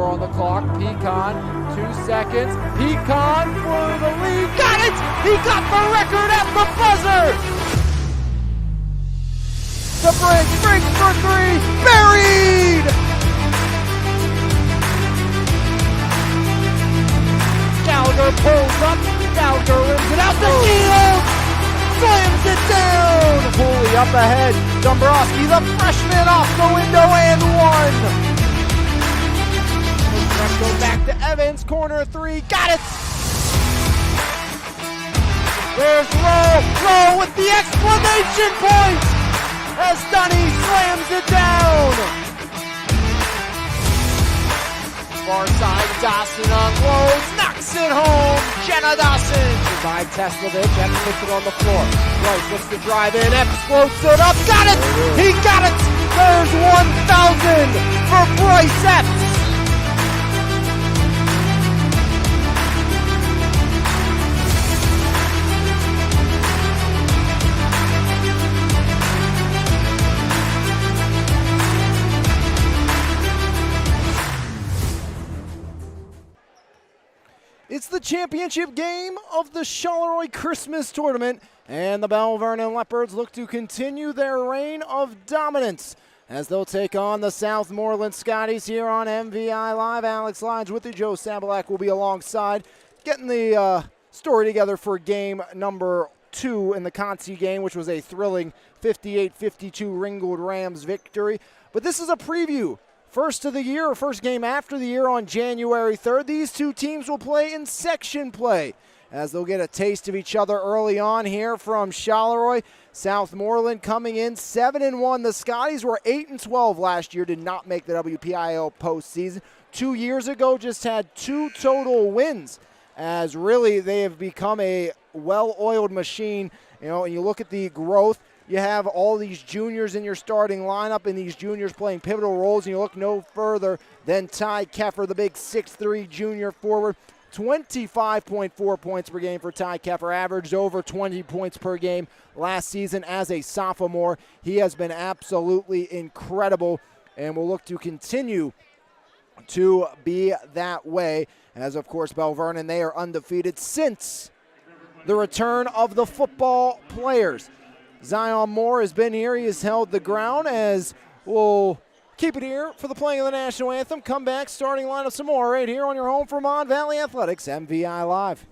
4 on the clock. Pecan, 2 seconds. Pecan for the lead. Got it! He got the record at the buzzer! The bridge breaks for 3. Buried! Gallagher pulls up. Gallagher rims it out the field! Slams it down! Cooley up ahead. Dombrowski, the freshman, off the window and 1. Go back to Evans, corner 3, got it! There's Rowe with the exclamation point! As Dunny slams it down! Far side, Dawson unloads, knocks it home! Jenna Dawson! By Teslavich, Epps puts it on the floor. Bryce looks to drive in, Epps floats it up, got it! He got it! There's 1,000 for Bryce Epps! It's the championship game of the Charleroi Christmas Tournament, and the Belle Vernon Leopards look to continue their reign of dominance as they'll take on the Southmoreland Scotties here on MVI Live. Alex Lodge with you. Joe Sabalak will be alongside, getting the story together for game number 2 in the Conci game, which was a thrilling 58-52 Ringgold Rams victory. But this is a preview. First of the year, or first game after the year on January 3rd. These two teams will play in section play as they'll get a taste of each other early on here from Charleroi. Southmoreland coming in 7-1. The Scotties were 8-12 last year, did not make the WPIL postseason. 2 years ago, just had 2 total wins, as really they have become a well-oiled machine. You know, and you look at the growth. You have all these juniors in your starting lineup, and these juniors playing pivotal roles, and you look no further than Ty Keffer, the big 6'3 junior forward. 25.4 points per game for Ty Keffer, averaged over 20 points per game last season as a sophomore. He has been absolutely incredible and will look to continue to be that way. As, of course, Belle Vernon, they are undefeated since the return of the football players. Zion Moore has been here. He has held the ground, as we'll keep it here for the playing of the national anthem. Come back, starting lineup some more right here on your home for Mon Valley Athletics, MVI Live.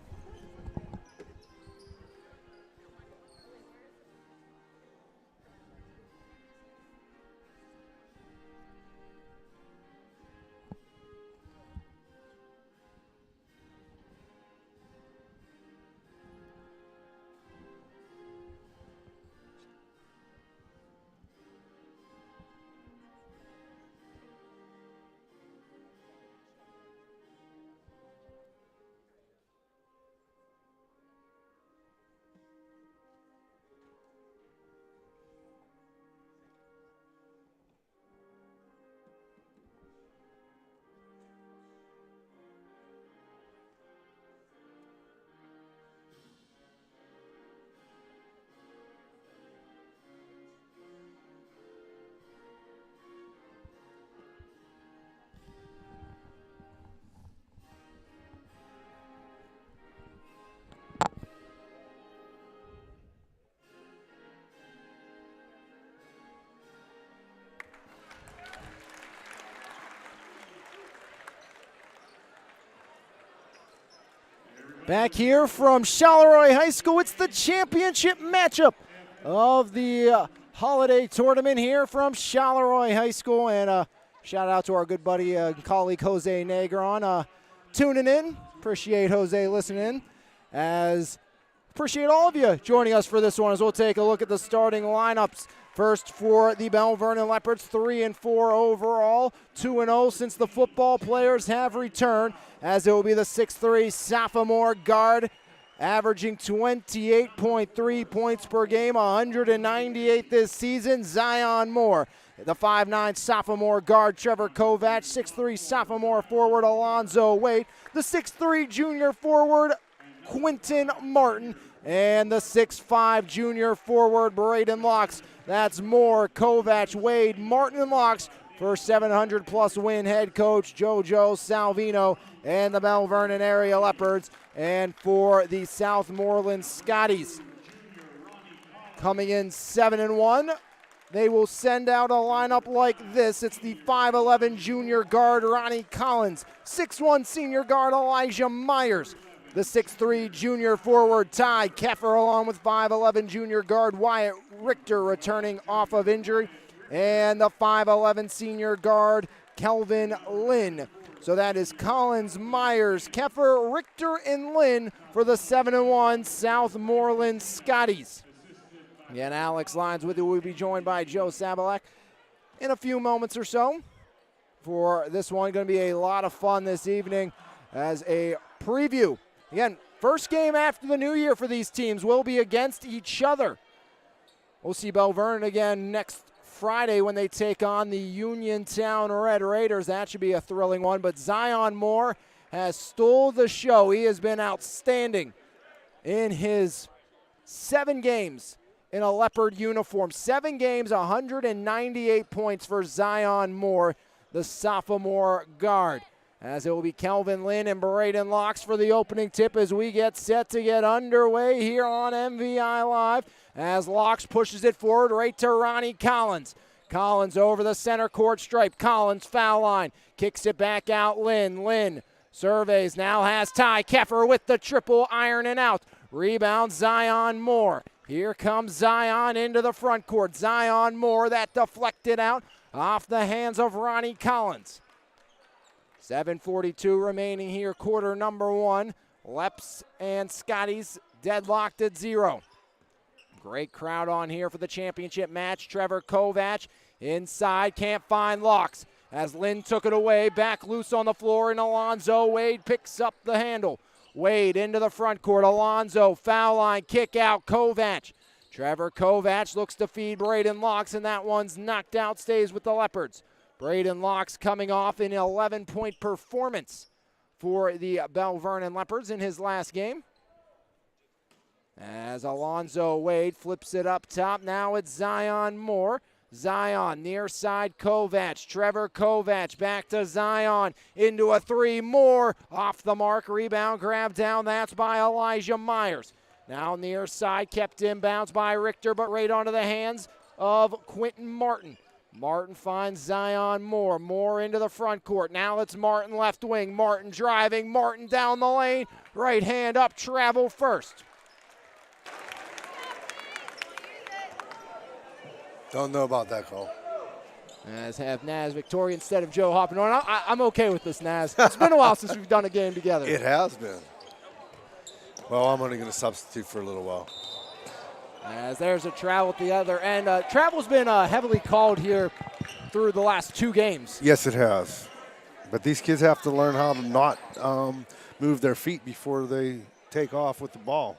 Back here from Charleroi High School, it's the championship matchup of the holiday tournament here from Charleroi High School. And shout out to our good buddy and colleague Jose Negron tuning in. Appreciate Jose listening. Appreciate all of you joining us for this one as we'll take a look at the starting lineups. First for the Belle Vernon Leopards, 3-4 overall, 2-0 since the football players have returned, as it will be the 6'3 sophomore guard, averaging 28.3 points per game, 198 this season, Zion Moore. The 5'9 sophomore guard, Trevor Kovac, 6'3 sophomore forward, Alonzo Waite, the 6'3 junior forward, Quinton Martin, and the 6'5 junior forward, Braden Locks. That's Moore, Kovac, Wade, Martin, and Locks for 700-plus win head coach Jojo Salvino and the Bell Vernon area Leopards. And for the Southmoreland Scotties, coming in 7-1, they will send out a lineup like this. It's the 5'11 junior guard Ronnie Collins, 6'1 senior guard Elijah Myers, the 6'3 junior forward Ty Keffer, along with 5'11 junior guard Wyatt Richter returning off of injury, and the 5'11 senior guard Kelvin Lynn. So that is Collins, Myers, Keffer, Richter, and Lynn for the 7-1 Southmoreland Scotties. Again, Alex Lyons with you. We'll be joined by Joe Sabalak in a few moments or so for this one. Going to be a lot of fun this evening as a preview. Again, first game after the new year for these teams will be against each other. We'll see Bell Vernon again next Friday when they take on the Uniontown Red Raiders. That should be a thrilling one. But Zion Moore has stole the show. He has been outstanding in his 7 games in a Leopard uniform. 7 games, 198 points for Zion Moore, the sophomore guard. As it will be Kelvin Lynn and Braden Locks for the opening tip as we get set to get underway here on MVI Live. As Locks pushes it forward right to Ronnie Collins. Collins over the center court stripe. Collins foul line. Kicks it back out. Lynn surveys. Now has Ty Keffer with the triple iron and out. Rebound Zion Moore. Here comes Zion into the front court. Zion Moore, that deflected out off the hands of Ronnie Collins. 7:42 remaining here, quarter number 1. Leps and Scotties deadlocked at 0. Great crowd on here for the championship match. Trevor Kovac inside, can't find Locks. As Lynn took it away, back loose on the floor, and Alonzo Wade picks up the handle. Wade into the front court. Alonzo, foul line, kick out, Kovac. Trevor Kovac looks to feed Braden Locks, and that one's knocked out, stays with the Leopards. Braden Locks coming off an 11-point performance for the Bell Vernon Leopards in his last game. As Alonzo Wade flips it up top, now it's Zion Moore. Zion, near side Kovac. Trevor Kovac back to Zion. Into a 3. Moore off the mark. Rebound grab down. That's by Elijah Myers. Now near side, kept inbounds by Richter, but right onto the hands of Quentin Martin. Martin finds Zion Moore. Moore into the front court. Now it's Martin left wing. Martin driving. Martin down the lane. Right hand up. Travel first. Don't know about that call. As have Naz Victoria instead of Joe hopping on. I'm okay with this, Naz. It's been a while since we've done a game together. It has been. Well, I'm only going to substitute for a little while. As there's a travel at the other end. Travel's been heavily called here through the last 2 games. Yes, it has. But these kids have to learn how to not move their feet before they take off with the ball.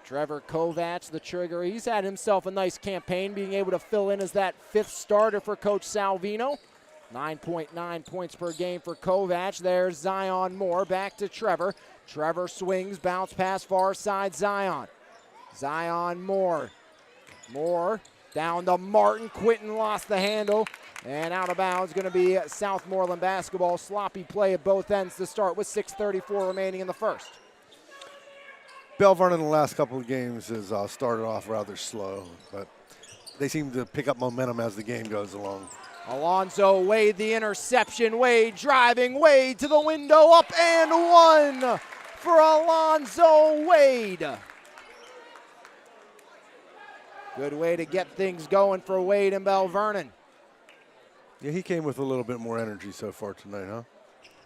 Trevor Kovac, the trigger. He's had himself a nice campaign, being able to fill in as that 5th starter for Coach Salvino. 9.9 points per game for Kovac. There's Zion Moore. Back to Trevor. Trevor swings, bounce pass far side Zion. Zion Moore. Moore down to Martin. Quinton lost the handle. And out of bounds going to be Southmoreland basketball. Sloppy play at both ends to start with 6:34 remaining in the first. Bell Vernon in the last couple of games has started off rather slow, but they seem to pick up momentum as the game goes along. Alonzo Wade, the interception. Wade driving. Wade to the window. Up and 1 for Alonzo Wade. Good way to get things going for Wade and Bell Vernon. Yeah, he came with a little bit more energy so far tonight, huh?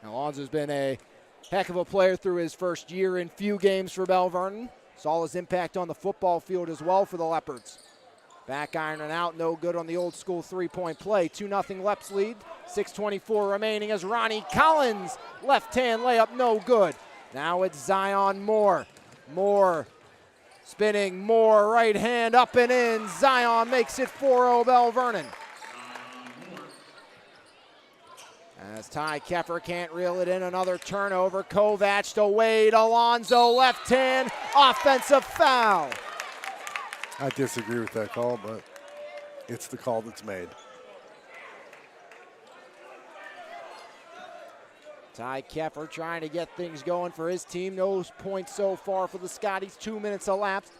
Alonzo's been a heck of a player through his first year in few games for Bell Vernon. Saw his impact on the football field as well for the Leopards. Back iron and out, no good on the old school 3-point play. 2-0 Leps lead, 6:24 remaining as Ronnie Collins, left-hand layup, no good. Now it's Zion Moore. Moore spinning, Moore right hand up and in. Zion makes it 4-0 Bell Vernon. As Ty Keffer can't reel it in, another turnover. Kovac to Wade, Alonzo left hand, offensive foul. I disagree with that call, but it's the call that's made. Ty Keffer trying to get things going for his team. No points so far for the Scotties. 2 minutes elapsed.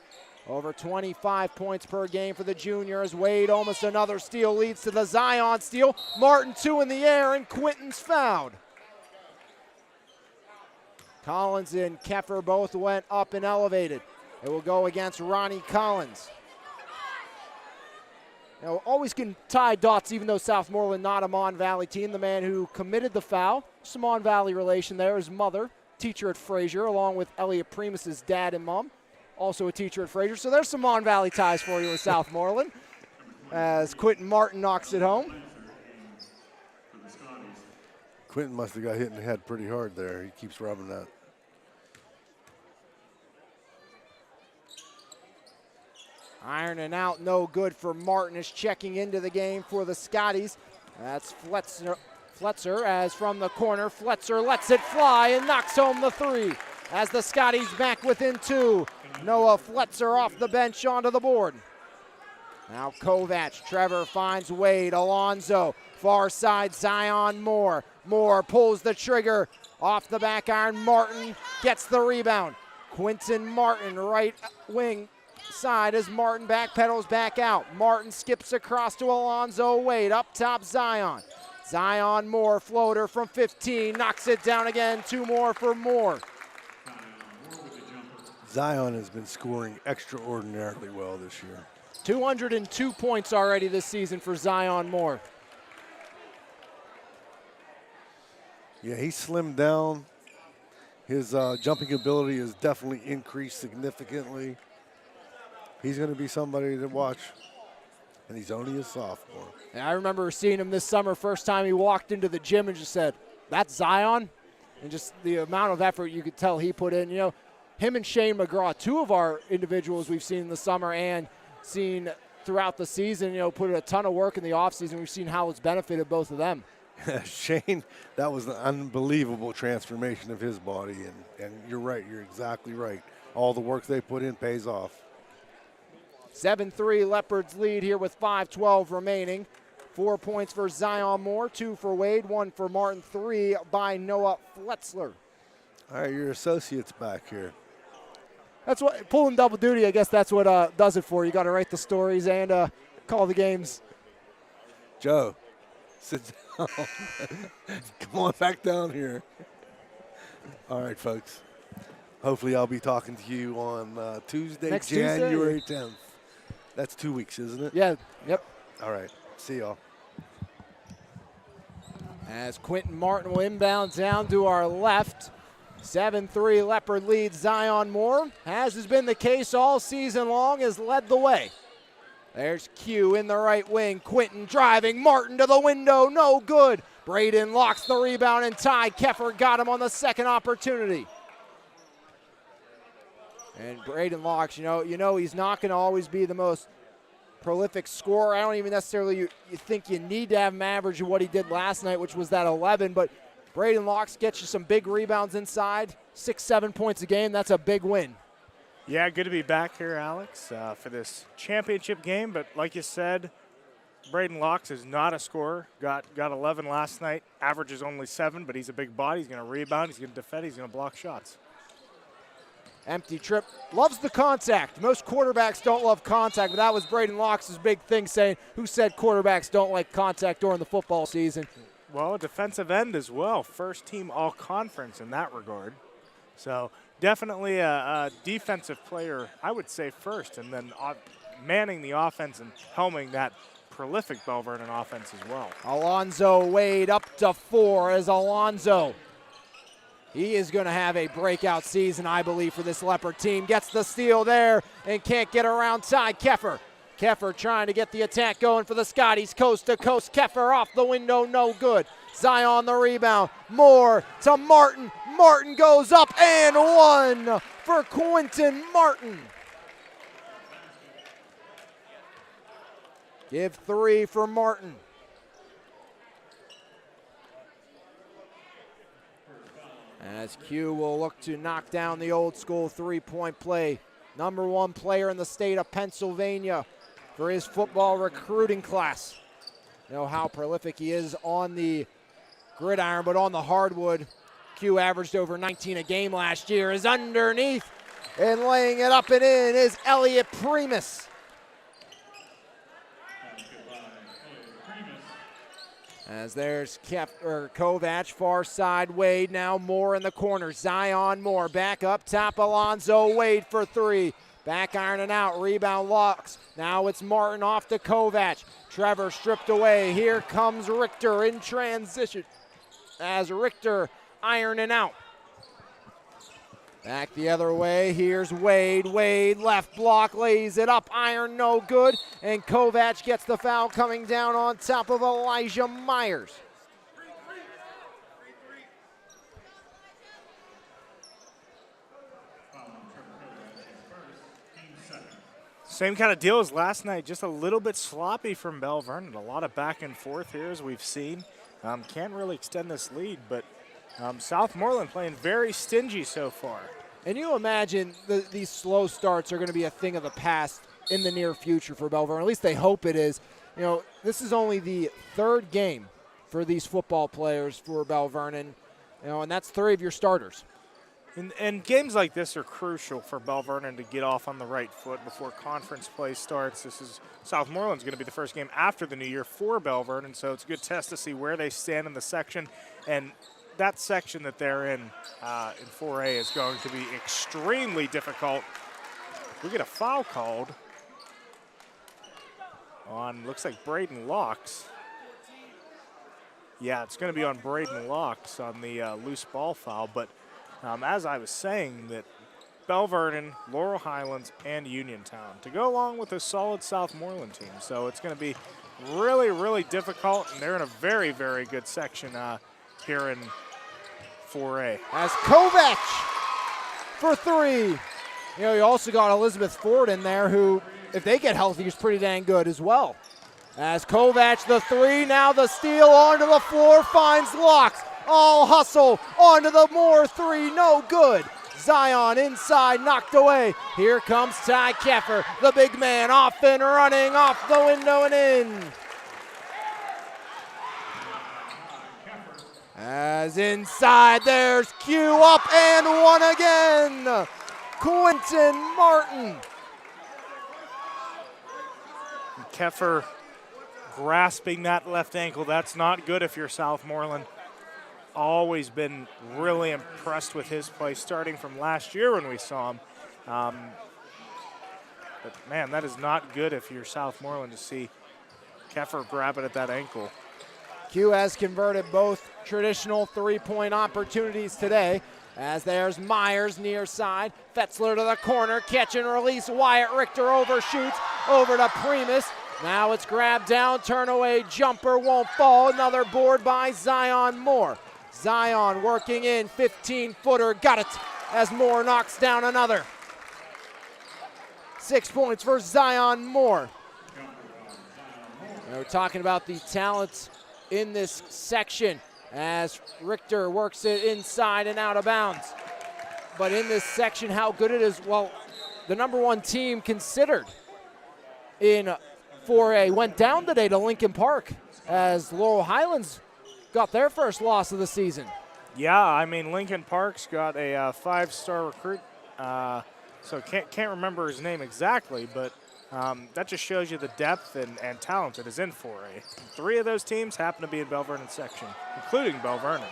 Over 25 points per game for the juniors. Wade almost another steal leads to the Zion steal. Martin 2 in the air, and Quinton's fouled. Collins and Keffer both went up and elevated. It will go against Ronnie Collins. Now, always can tie dots, even though Southmoreland not a Mon Valley team. The man who committed the foul, some Mon Valley relation there, his mother, teacher at Fraser, along with Elliot Primus's dad and mom, also a teacher at Fraser. So there's some Mon Valley ties for you with Southmoreland, as Quinton Martin knocks it home. Quinton must have got hit in the head pretty hard there. He keeps rubbing that. Ironing out, no good for Martin, is checking into the game for the Scotties. That's Fletzer as from the corner. Fletzer lets it fly and knocks home the 3. As the Scotties back within 2. Noah Fletzer off the bench onto the board. Now Kovac, Trevor finds Wade, Alonzo, far side Zion Moore. Moore pulls the trigger, off the back iron, Martin gets the rebound. Quinton Martin, right wing side as Martin backpedals back out. Martin skips across to Alonzo Wade, up top Zion. Zion Moore, floater from 15, knocks it down again, 2 more for Moore. Zion has been scoring extraordinarily well this year. 202 points already this season for Zion Moore. Yeah, he slimmed down. His jumping ability has definitely increased significantly. He's going to be somebody to watch, and he's only a sophomore. And I remember seeing him this summer, first time he walked into the gym and just said, "That's Zion," and just the amount of effort you could tell he put in. You know, him and Shane McGraw, 2 of our individuals we've seen in the summer and seen throughout the season, you know, put in a ton of work in the offseason. We've seen how it's benefited both of them. Shane, that was an unbelievable transformation of his body, and you're right, you're exactly right. All the work they put in pays off. 7-3 Leopards lead here with 5:12 remaining. 4 points for Zion Moore, 2 for Wade, 1 for Martin, 3 by Noah Fletzler. All right, your associate's back here. That's what, pulling double duty, I guess that's what does it for you. You got to write the stories and call the games. Joe, sit down. Come on back down here. All right, folks. Hopefully I'll be talking to you on Tuesday, Next January Tuesday? 10th. That's 2 weeks, isn't it? Yeah, yep. All right, see y'all. As Quinton Martin will inbound down to our left. 7-3 Leopard leads Zion Moore. As has been the case all season long, has led the way. There's Q in the right wing. Quinton driving. Martin to the window. No good. Braden locks the rebound, and Ty Keffer got him on the second opportunity. And Braden locks, you know he's not going to always be the most prolific scorer. I don't even necessarily you think you need to have him average what he did last night, which was that 11. But Braden Locks gets you some big rebounds inside. 6-7 points a game. That's a big win. Yeah, good to be back here, Alex, for this championship game. But like you said, Braden Locks is not a scorer. Got 11 last night. Average is only 7, but he's a big body. He's going to rebound. He's going to defend. He's going to block shots. Empty trip. Loves the contact. Most quarterbacks don't love contact, but that was Braden Locks' big thing, saying, who said quarterbacks don't like contact during the football season? Well, a defensive end as well. First team all-conference in that regard. So definitely a defensive player, I would say first, and then manning the offense and helming that prolific Bell Vernon offense as well. Alonzo Wade up to 4 as Alonzo. He is going to have a breakout season, I believe, for this Leopard team. Gets the steal there and can't get around Ty Keffer. Keffer trying to get the attack going for the Scotties, coast to coast. Keffer off the window, no good. Zion the rebound. Moore to Martin. Martin goes up and 1 for Quinton Martin. Give 3 for Martin. As Q will look to knock down the old school three-point play. Number 1 player in the state of Pennsylvania for his football recruiting class. You know how prolific he is on the gridiron, but on the hardwood, Q averaged over 19 a game last year, is underneath, and laying it up and in is Elliot Primus. As there's Kovac, far side, Wade, now Moore in the corner. Zion Moore, back up top, Alonzo Wade for three. Back ironing out, rebound Locks. Now it's Martin off to Kovac. Trevor stripped away. Here comes Richter in transition as Richter ironing out. Back the other way, here's Wade. Wade left block, lays it up, iron no good, and Kovac gets the foul coming down on top of Elijah Myers. Same kind of deal as last night, just a little bit sloppy from Bell Vernon. A lot of back and forth here as we've seen. Can't really extend this lead, but Southmoreland playing very stingy so far. And you imagine these slow starts are going to be a thing of the past in the near future for Bell Vernon. At least they hope it is. You know, this is only the third game for these football players for Bell Vernon, you know, and that's three of your starters. And games like this are crucial for Bell Vernon to get off on the right foot before conference play starts. Southmoreland's going to be the first game after the new year for Bell Vernon, so it's a good test to see where they stand in the section. And that section that they're in 4A is going to be extremely difficult. We get a foul called on, looks like Braden Locks. Yeah, it's going to be on Braden Locks on the loose ball foul, but as I was saying, that Bell Vernon, Laurel Highlands, and Uniontown to go along with a solid Southmoreland team. So it's going to be really, really difficult, and they're in a very, very good section here in 4A. As Kovac for three. You know, you also got Elizabeth Ford in there who, if they get healthy, is pretty dang good as well. As Kovac the three, now the steal onto the floor, finds Locks. All hustle onto the Moore three, no good. Zion inside, knocked away. Here comes Ty Keffer, the big man, off and running, off the window and in. As inside, there's Q up and one again. Quentin Martin. Keffer grasping that left ankle. That's not good if you're Southmoreland. Always been really impressed with his play starting from last year when we saw him. But man, that is not good if you're Southmoreland to see Keffer grab it at that ankle. Q has converted both traditional three-point opportunities today. As there's Myers near side. Fetzler to the corner, catch and release. Wyatt Richter overshoots over to Primus. Now it's grabbed down, turn away, jumper won't fall. Another board by Zion Moore. Zion working in, 15-footer, got it as Moore knocks down another. 6 points for Zion Moore. We're talking about the talent in this section as Richter works it inside and out of bounds. But in this section, how good it is, well, the number one team considered in 4A went down today to Lincoln Park as Laurel Highlands got their first loss of the season. Yeah, I mean, Lincoln Park's got a five-star recruit, so can't remember his name exactly, but that just shows you the depth and talent that is in 4A. Three of those teams happen to be in Bell Vernon section, including Bell Vernon.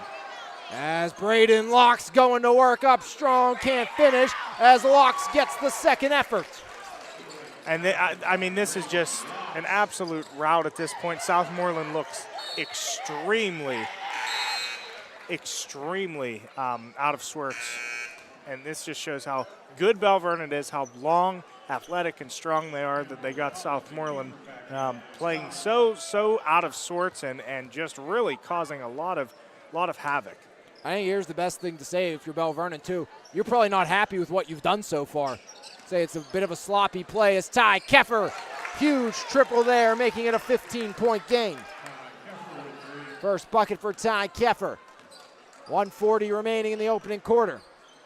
As Braden Locks going to work up strong, can't finish, as Locks gets the second effort. And I mean, this is just an absolute rout at this point. Southmoreland looks extremely out of sorts. And this just shows how good Bell Vernon is, how long, athletic, and strong they are, that they got Southmoreland playing so out of sorts and just really causing a lot of havoc. I think here's the best thing to say if you're Bell Vernon too. You're probably not happy with what you've done so far. Say it's a bit of a sloppy play as Ty Keffer, huge triple there, making it a 15-point game. First bucket for Ty Keffer. 1:40 remaining in the opening quarter.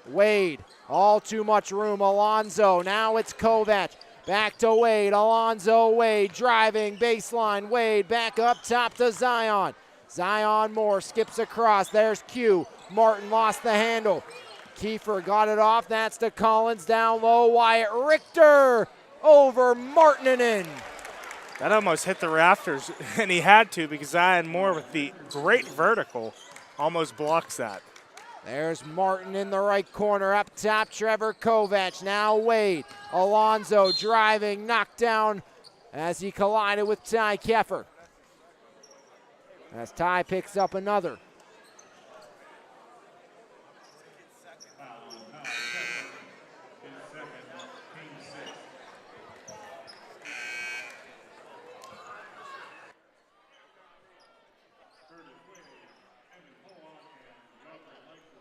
Wade, all too much room. Alonzo, now it's Kovac. Back to Wade, Alonzo Wade driving baseline. Wade back up top to Zion. Zion Moore skips across. There's Q. Martin lost the handle. Kiefer got it off. That's to Collins down low. Wyatt Richter over Martin and in. That almost hit the rafters, and he had to because Zion Moore with the great vertical almost blocks that. There's Martin in the right corner. Up top, Trevor Kovac. Now Wade. Alonzo driving, knocked down as he collided with Ty Keffer. As Ty picks up another.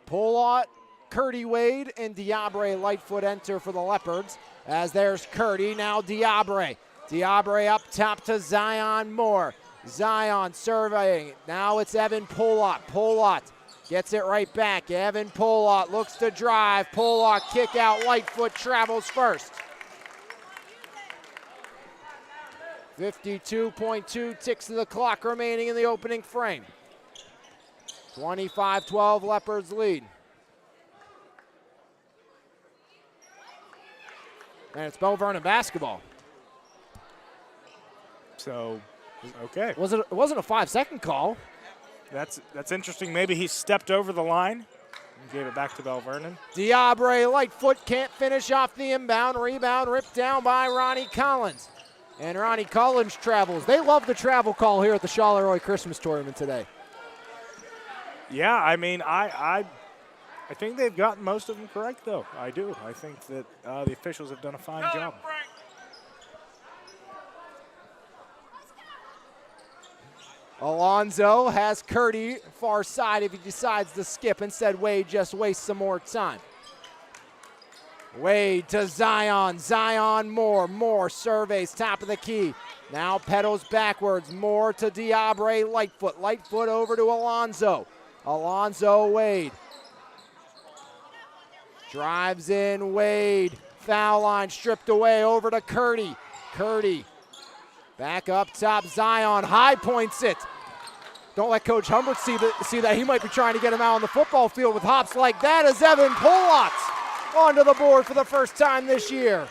Polot, Curdy Wade, and Diabre Lightfoot enter for the Leopards. As there's Curdy, now Diabre. Diabre up top to Zion Moore. Zion surveying. Now it's Evan Polot. Polot gets it right back. Evan Polot looks to drive. Polot kick out. Lightfoot travels first. 52.2 ticks of the clock remaining in the opening frame. 25-12 Leopards lead. And it's Bell Vernon basketball. So, okay. It wasn't a 5-second call. That's interesting. Maybe he stepped over the line and gave it back to Bell Vernon. Diabre Lightfoot can't finish off the inbound. Rebound ripped down by Ronnie Collins. And Ronnie Collins travels. They love the travel call here at the Charleroi Christmas Tournament today. Yeah, I mean, I think they've gotten most of them correct, though. I do. I think that the officials have done a fine job. Alonzo has Curdy far side if he decides to skip. Instead, Wade just wastes some more time. Wade to Zion. Zion Moore. Moore surveys top of the key. Now pedals backwards. Moore to Diabre Lightfoot. Lightfoot over to Alonzo. Alonzo Wade. Drives in Wade. Foul line stripped away over to Curdy. Curdy. Back up top, Zion, high points it. Don't let Coach Humbert see that. He might be trying to get him out on the football field with hops like that as Evan Polot onto the board for the first time this year.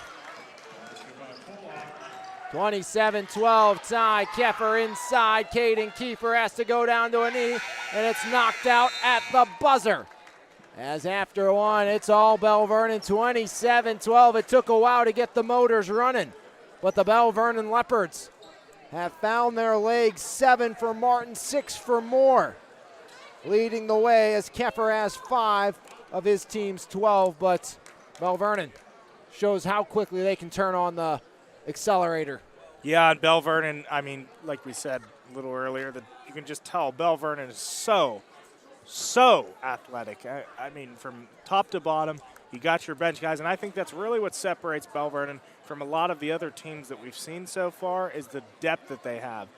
27-12, Ty Keffer inside. Caden Kiefer has to go down to a knee, and it's knocked out at the buzzer. As after one, it's all Bell Vernon, 27-12. It took a while to get the motors running, but the Bell Vernon Leopards have found their legs. 7 for Martin, 6 for Moore. Leading the way as Keffer has 5 of his team's 12, but Bell Vernon shows how quickly they can turn on the accelerator. Yeah, and Bell Vernon, I mean, like we said a little earlier, that you can just tell Bell Vernon is so athletic. I mean, from top to bottom, you got your bench guys, and I think that's really what separates Bell Vernon from a lot of the other teams that we've seen so far is the depth that they have.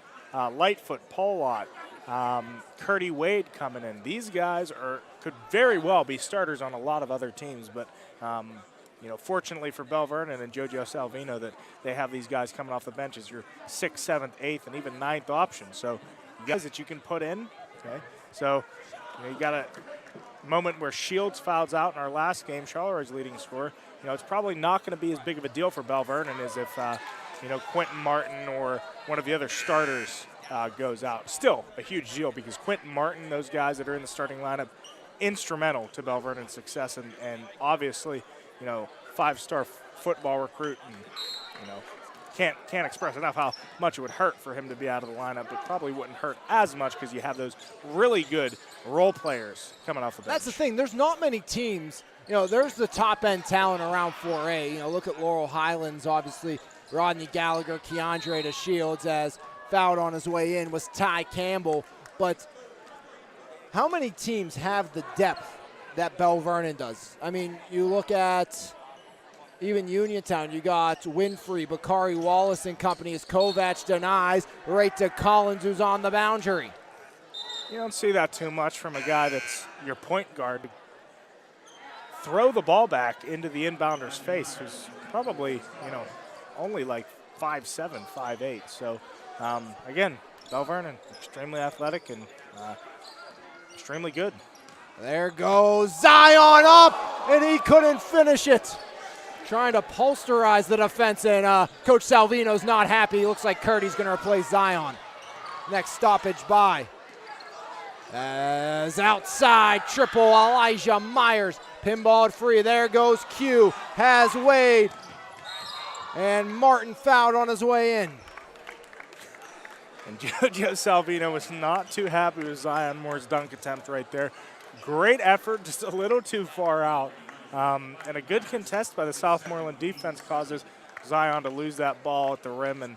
Lightfoot, Polot, Curdy Wade coming in. These guys could very well be starters on a lot of other teams, but fortunately for Bell Vernon and Jojo Salvino that they have these guys coming off the bench as your 6th, 7th, 8th, and even 9th option. So guys that you can put in, okay? So you got a moment where Shields fouls out in our last game, Charleroi's leading scorer. It's probably not going to be as big of a deal for Bell Vernon as if, Quentin Martin or one of the other starters goes out. Still a huge deal because Quentin Martin, those guys that are in the starting lineup, instrumental to Bell Vernon's success and obviously, 5-star football recruit and, can't express enough how much it would hurt for him to be out of the lineup, but probably wouldn't hurt as much because you have those really good role players coming off the bench. That's the thing. There's not many teams. There's the top-end talent around 4A. Look at Laurel Highlands, obviously. Rodney Gallagher, Keandre to Shields as fouled on his way in was Ty Campbell. But how many teams have the depth that Bell Vernon does? I mean, you look at even Uniontown, you got Winfrey, Bakari Wallace and company as Kovac denies right to Collins, who's on the boundary. You don't see that too much from a guy that's your point guard. Throw the ball back into the inbounder's face, who's probably, only like 5'7", 5'8". So, again, Bell Vernon, extremely athletic and extremely good. There goes Zion up, and he couldn't finish it. Trying to posterize the defense, and Coach Salvino's not happy. Looks like Curdy's going to replace Zion. Next stoppage by. As outside, triple Elijah Myers. Pinballed free. There goes Q. Has Wade. And Martin fouled on his way in. And Joe Salvino was not too happy with Zion Moore's dunk attempt right there. Great effort, just a little too far out. And a good contest by the Southmoreland defense causes Zion to lose that ball at the rim. And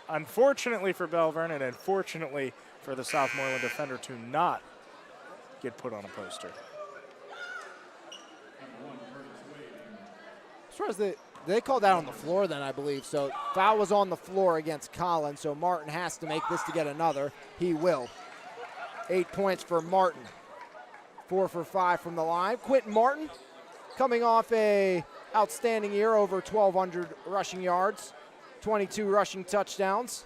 unfortunately for Bell Vernon, and fortunately for the Southmoreland defender to not get put on a poster. As far as they called that on the floor then, I believe. So foul was on the floor against Collins, so Martin has to make this to get another. He will. 8 points for Martin. 4 for 5 from the line. Quentin Martin coming off a outstanding year, over 1,200 rushing yards, 22 rushing touchdowns,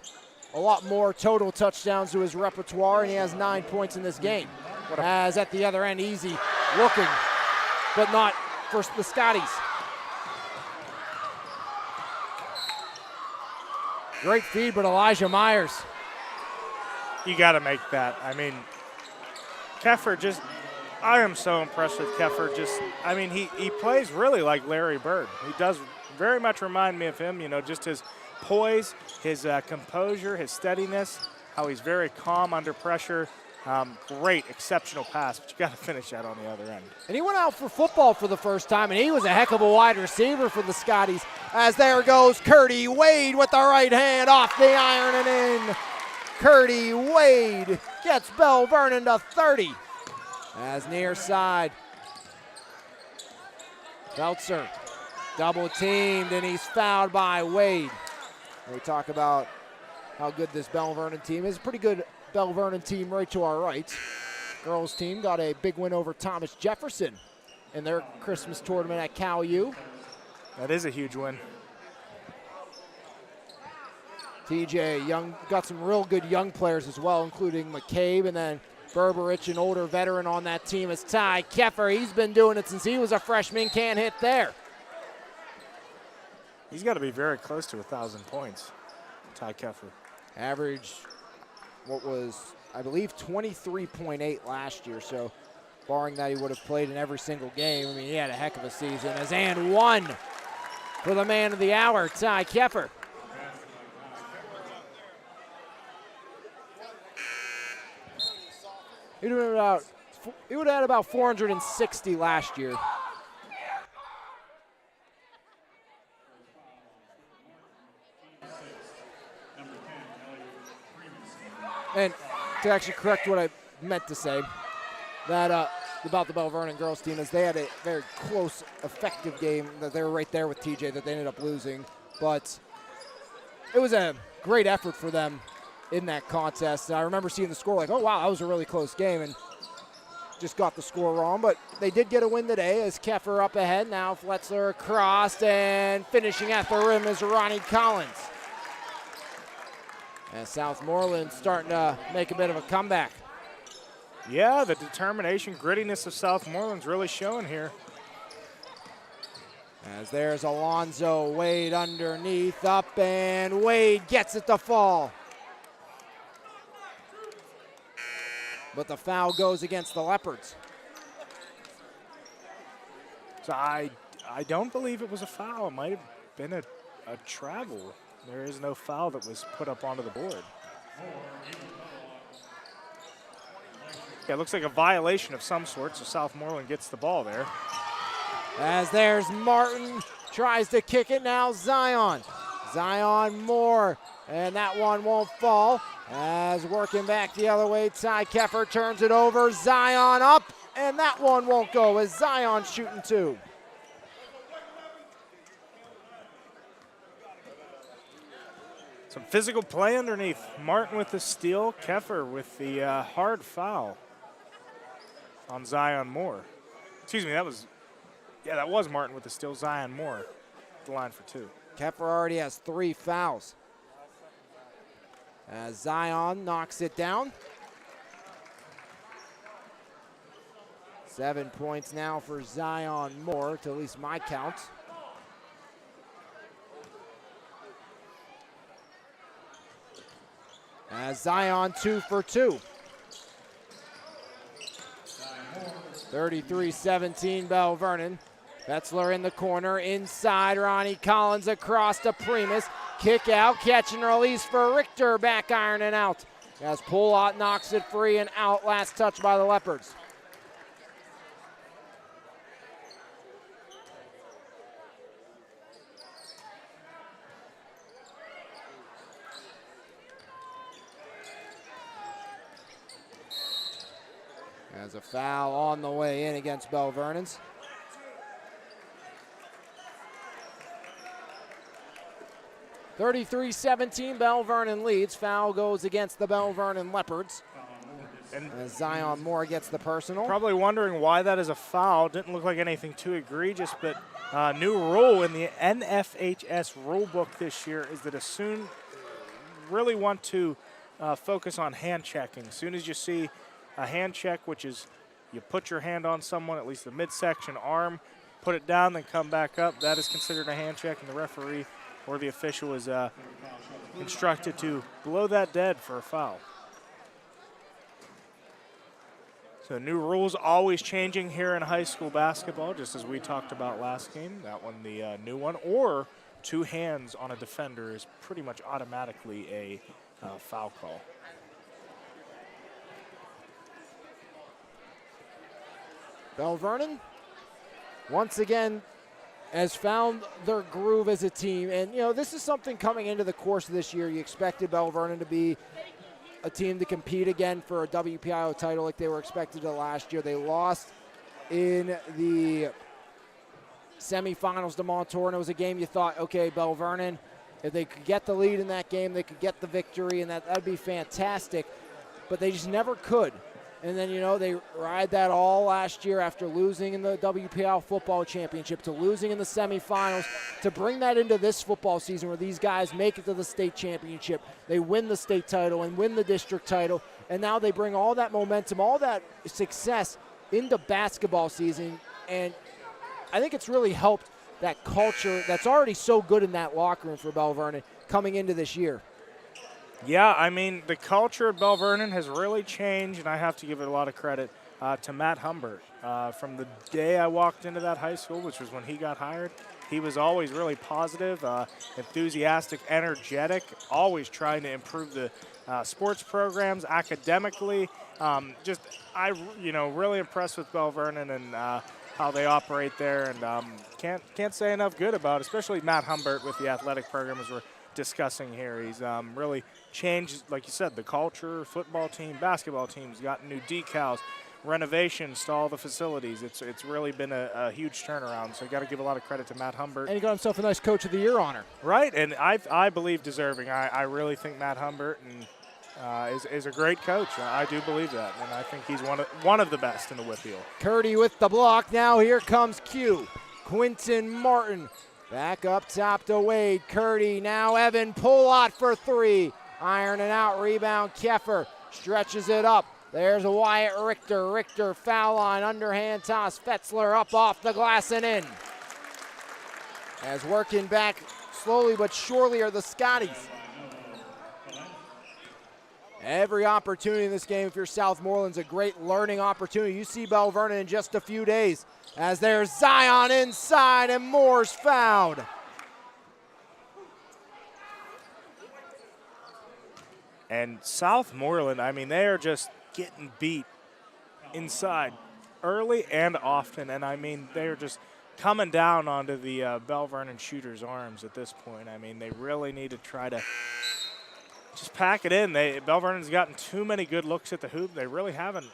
a lot more total touchdowns to his repertoire, and he has 9 points in this game. As at the other end, easy looking, but not for the Scotties. Great feed, but Elijah Myers. You got to make that. I mean, Keffer just, I am so impressed with Keffer. Just, I mean, he plays really like Larry Bird. He does very much remind me of him, you know, just his poise, his composure, his steadiness, how he's very calm under pressure. Great, exceptional pass, but you got to finish that on the other end. And he went out for football for the first time, and he was a heck of a wide receiver for the Scotties. As there goes Curdy Wade with the right hand off the iron and in. Curdy Wade gets Bell Vernon to 30. As near side, Belzer double teamed, and he's fouled by Wade. We talk about how good this Bell Vernon team is. Pretty good Bell Vernon team right to our right. Girls team got a big win over Thomas Jefferson in their Christmas tournament at Cal U. That is a huge win. TJ Young got some real good young players as well, including McCabe, and then Berberich, an older veteran on that team, is Ty Keffer. He's been doing it since he was a freshman. Can't hit there. He's got to be very close to 1,000 points, Ty Keffer. Average, what was, I believe, 23.8 last year. So barring that he would have played in every single game, I mean, he had a heck of a season. As and one for the man of the hour, Ty Keffer. He would have had about 460 last year. And to actually correct what I meant to say, that about the Bell Vernon girls team is they had a very close, effective game. That they were right there with TJ that they ended up losing. But it was a great effort for them in that contest. And I remember seeing the score like, oh, wow, that was a really close game, and just got the score wrong. But they did get a win today as Keffer up ahead. Now Fletzler across, and finishing at the rim is Ronnie Collins. And Southmoreland starting to make a bit of a comeback. Yeah, the determination, grittiness of Southmoreland's really showing here. As there's Alonzo Wade underneath, up, and Wade gets it to fall. But the foul goes against the Leopards. So I don't believe it was a foul. It might have been a travel. There is no foul that was put up onto the board. Yeah, it looks like a violation of some sort, so Southmoreland gets the ball there. As there's Martin, tries to kick it now, Zion. Zion Moore, and that one won't fall. As working back the other way, Ty Keffer turns it over. Zion up, and that one won't go as Zion shooting two. Some physical play underneath. Martin with the steal, Keffer with the hard foul on Zion Moore. Excuse me, that was Martin with the steal. Zion Moore at the line for two. Keffer already has 3 fouls. as Zion knocks it down. 7 points now for Zion Moore, to at least my count. As Zion 2 for 2. 33-17 Bell Vernon. Fetzler in the corner, inside Ronnie Collins across to Primus. Kick out, catch and release for Richter, back iron and out. As Pulot knocks it free and out, last touch by the Leopards. As a foul on the way in against Bell Vernon's. (33-17) Bell Vernon leads. Foul goes against the Bell Vernon Leopards. And as Zion Moore gets the personal. Probably wondering why that is a foul. Didn't look like anything too egregious, but new rule in the NFHS rule book this year is that as soon really want to focus on hand checking. As soon as you see a hand check, which is you put your hand on someone, at least the midsection arm, put it down, then come back up, that is considered a hand check, and the referee or the official is instructed to blow that dead for a foul. So new rules always changing here in high school basketball, just as we talked about last game. That one, the new one, or two hands on a defender is pretty much automatically a foul call. Bell Vernon, once again, has found their groove as a team. And, you know, this is something coming into the course of this year. You expected Bell Vernon to be a team to compete again for a WPIO title like they were expected to last year. They lost in the semifinals to Montour, and it was a game you thought, okay, Bell Vernon, if they could get the lead in that game, they could get the victory, and that'd be fantastic. But they just never could. And then, you know, they ride that all last year after losing in the WPL football championship, to losing in the semifinals, to bring that into this football season where these guys make it to the state championship. They win the state title and win the district title. And now they bring all that momentum, all that success into basketball season. And I think it's really helped that culture that's already so good in that locker room for Bell Vernon coming into this year. Yeah, I mean, the culture of Bell Vernon has really changed, and I have to give it a lot of credit to Matt Humbert. From the day I walked into that high school, which was when he got hired, he was always really positive, enthusiastic, energetic, always trying to improve the sports programs academically. Really impressed with Bell Vernon and how they operate there, and can't say enough good about, especially Matt Humbert with the athletic program as we're discussing here. He's really changed, like you said, the culture, football team, basketball teams, got new decals, renovations to all the facilities. It's really been a huge turnaround, so you got to give a lot of credit to Matt Humbert. And he got himself a nice Coach of the Year honor. Right, and I believe deserving. I really think Matt Humbert is a great coach. I do believe that, and I think he's one of the best in the Whitfield. Curdy with the block. Now here comes Q. Quinton Martin. Back up top to Wade. Curdy, now Evan Pulot for three. Iron and out, rebound, Keffer. Stretches it up. There's Wyatt Richter. Richter foul line, underhand toss. Fetzler up off the glass and in. As working back slowly but surely are the Scotties. Every opportunity in this game, if you're Southmoreland's, a great learning opportunity. You see Bell Vernon in just a few days, as there's Zion inside and Moore's fouled. And Southmoreland, I mean, they are just getting beat inside early and often. And, I mean, they are just coming down onto the Bell Vernon shooters' arms at this point. I mean, they really need to try to just pack it in. Bell Vernon's gotten too many good looks at the hoop. They really haven't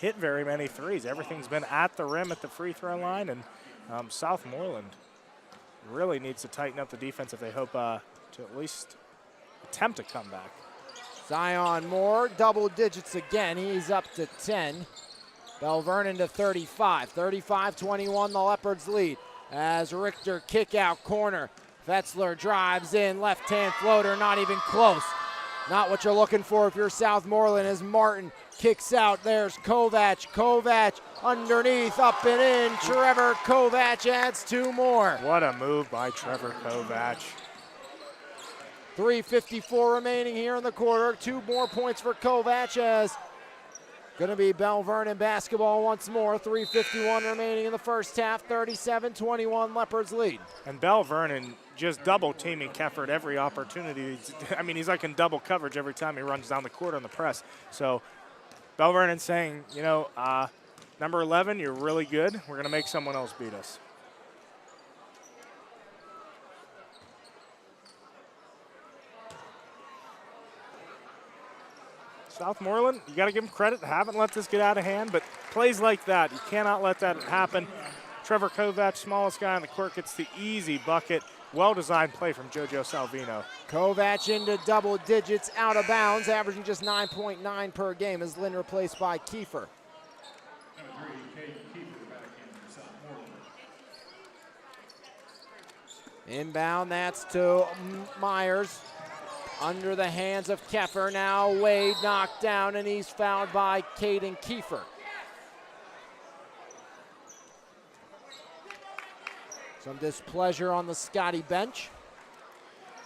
hit very many threes. Everything's been at the rim at the free throw line, and Southmoreland really needs to tighten up the defense if they hope to at least attempt a comeback. Zion Moore, double digits again. He's up to 10. Bell Vernon to 35. 35-21, the Leopards lead. As Richter kick out corner. Fetzler drives in, left-hand floater, not even close. Not what you're looking for if you're Southmoreland, as Martin kicks out. There's Kovac. Kovac underneath, up and in. Trevor Kovac adds 2 more. What a move by Trevor Kovac. 3:54 remaining here in the quarter. 2 more points for Kovac, as going to be Bell Vernon basketball once more. 3:51 remaining in the first half. 37-21 Leopards lead. And Bell Vernon just double teaming Keffer at every opportunity. I mean, he's like in double coverage every time he runs down the court on the press. So Bell Vernon saying, you know, number 11, you're really good. We're going to make someone else beat us. Southmoreland, you got to give them credit. Haven't let this get out of hand, but plays like that, you cannot let that happen. Trevor Kovac, smallest guy on the court, gets the easy bucket. Well-designed play from JoJo Salvino. Kovac into double digits, out of bounds, averaging just 9.9 per game, as Lynn replaced by Kiefer. Inbound, that's to Myers. Under the hands of Keffer. Now Wade knocked down, and he's fouled by Caden Kiefer. Some displeasure on the Scotty bench.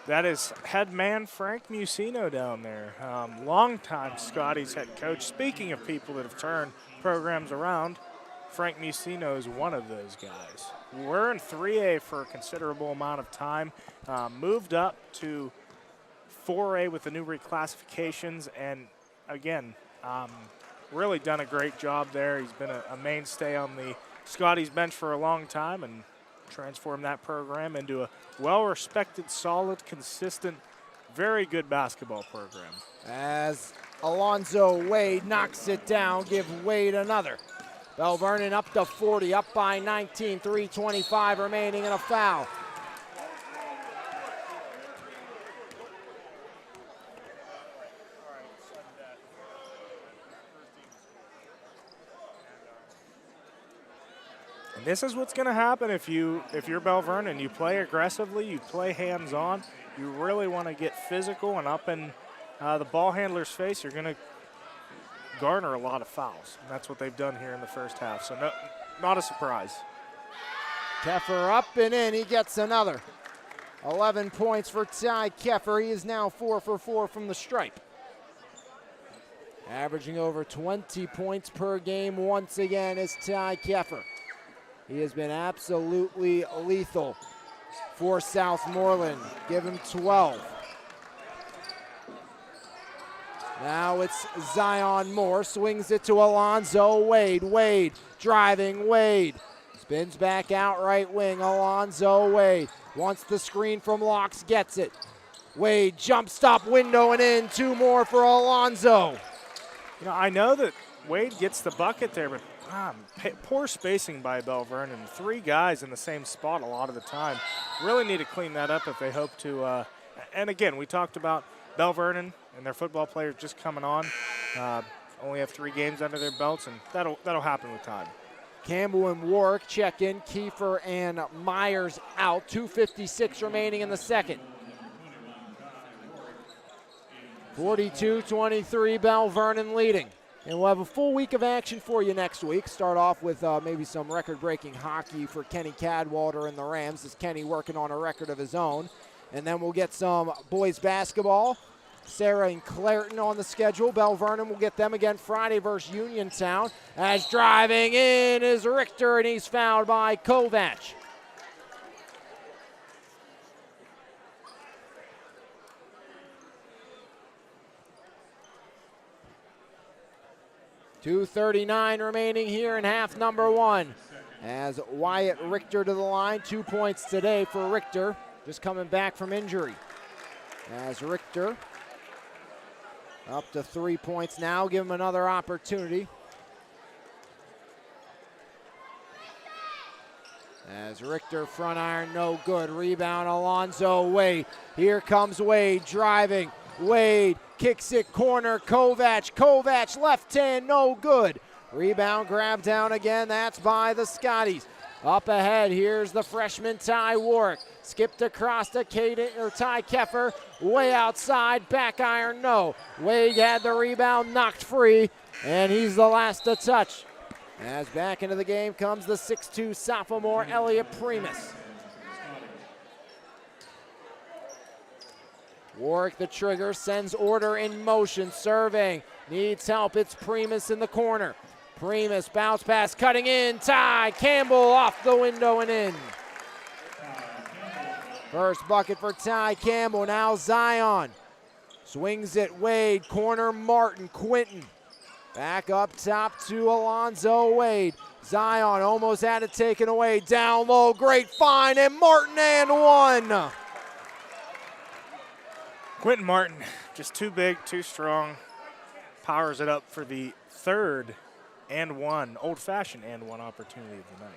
That is head man Frank Musino down there. Longtime Scotty's head coach. Speaking of people that have turned programs around, Frank Musino is one of those guys. We're in 3A for a considerable amount of time. Moved up to 4A with the new reclassifications, and again, really done a great job there. He's been a mainstay on the Scotty's bench for a long time and transformed that program into a well-respected, solid, consistent, very good basketball program. As Alonzo Wade knocks it down, give Wade another. Bell Vernon up to 40, up by 19, 3:25 remaining, and a foul. This is what's going to happen if you're Bell Vernon. You play aggressively, you play hands-on. You really want to get physical and up in the ball handler's face. You're going to garner a lot of fouls. And that's what they've done here in the first half. So not a surprise. Keffer up and in. He gets another. 11 points for Ty Keffer. He is now 4 for 4 from the stripe. Averaging over 20 points per game once again is Ty Keffer. He has been absolutely lethal for Southmoreland. Give him 12. Now it's Zion Moore, swings it to Alonzo Wade. Wade driving, Wade spins back out right wing. Alonzo Wade wants the screen from Locks, gets it. Wade jump stop window and in. 2 more for Alonzo. You know, I know that Wade gets the bucket there, but poor spacing by Bell Vernon. 3 guys in the same spot a lot of the time. Really need to clean that up if they hope to. And again, we talked about Bell Vernon and their football players just coming on. Only have 3 games under their belts, and that'll happen with time. Campbell and Warwick check in. Kiefer and Myers out. 2:56 remaining in the second. 42-23, Bell Vernon leading. And we'll have a full week of action for you next week. Start off with maybe some record-breaking hockey for Kenny Cadwalder and the Rams, as Kenny working on a record of his own. And then we'll get some boys basketball. Sarah and Clareton on the schedule. Bell Vernon will get them again Friday versus Uniontown. As driving in is Richter, and he's fouled by Kovac. .239 remaining here in half number 1. As Wyatt Richter to the line, 2 points today for Richter, just coming back from injury. As Richter up to 3 points now, give him another opportunity. As Richter front iron, no good. Rebound, Alonzo Wade. Here comes Wade driving. Wade kicks it corner, Kovac. Kovac left hand, no good. Rebound grab down again, that's by the Scotties. Up ahead, here's the freshman Ty Warwick. Skipped across to Ty Keffer. Way outside, back iron, no. Wade had the rebound, knocked free, and he's the last to touch. As back into the game comes the 6'2 sophomore, Elliot Primus. Warwick the trigger, sends order in motion, serving. Needs help, it's Primus in the corner. Primus, bounce pass, cutting in, Ty Campbell off the window and in. First bucket for Ty Campbell, now Zion. Swings it, Wade, corner Martin, Quinton. Back up top to Alonzo Wade. Zion almost had it taken away, down low, great find, and Martin and one. Quinton Martin, just too big, too strong. Powers it up for the third and one, old-fashioned and one opportunity of the night.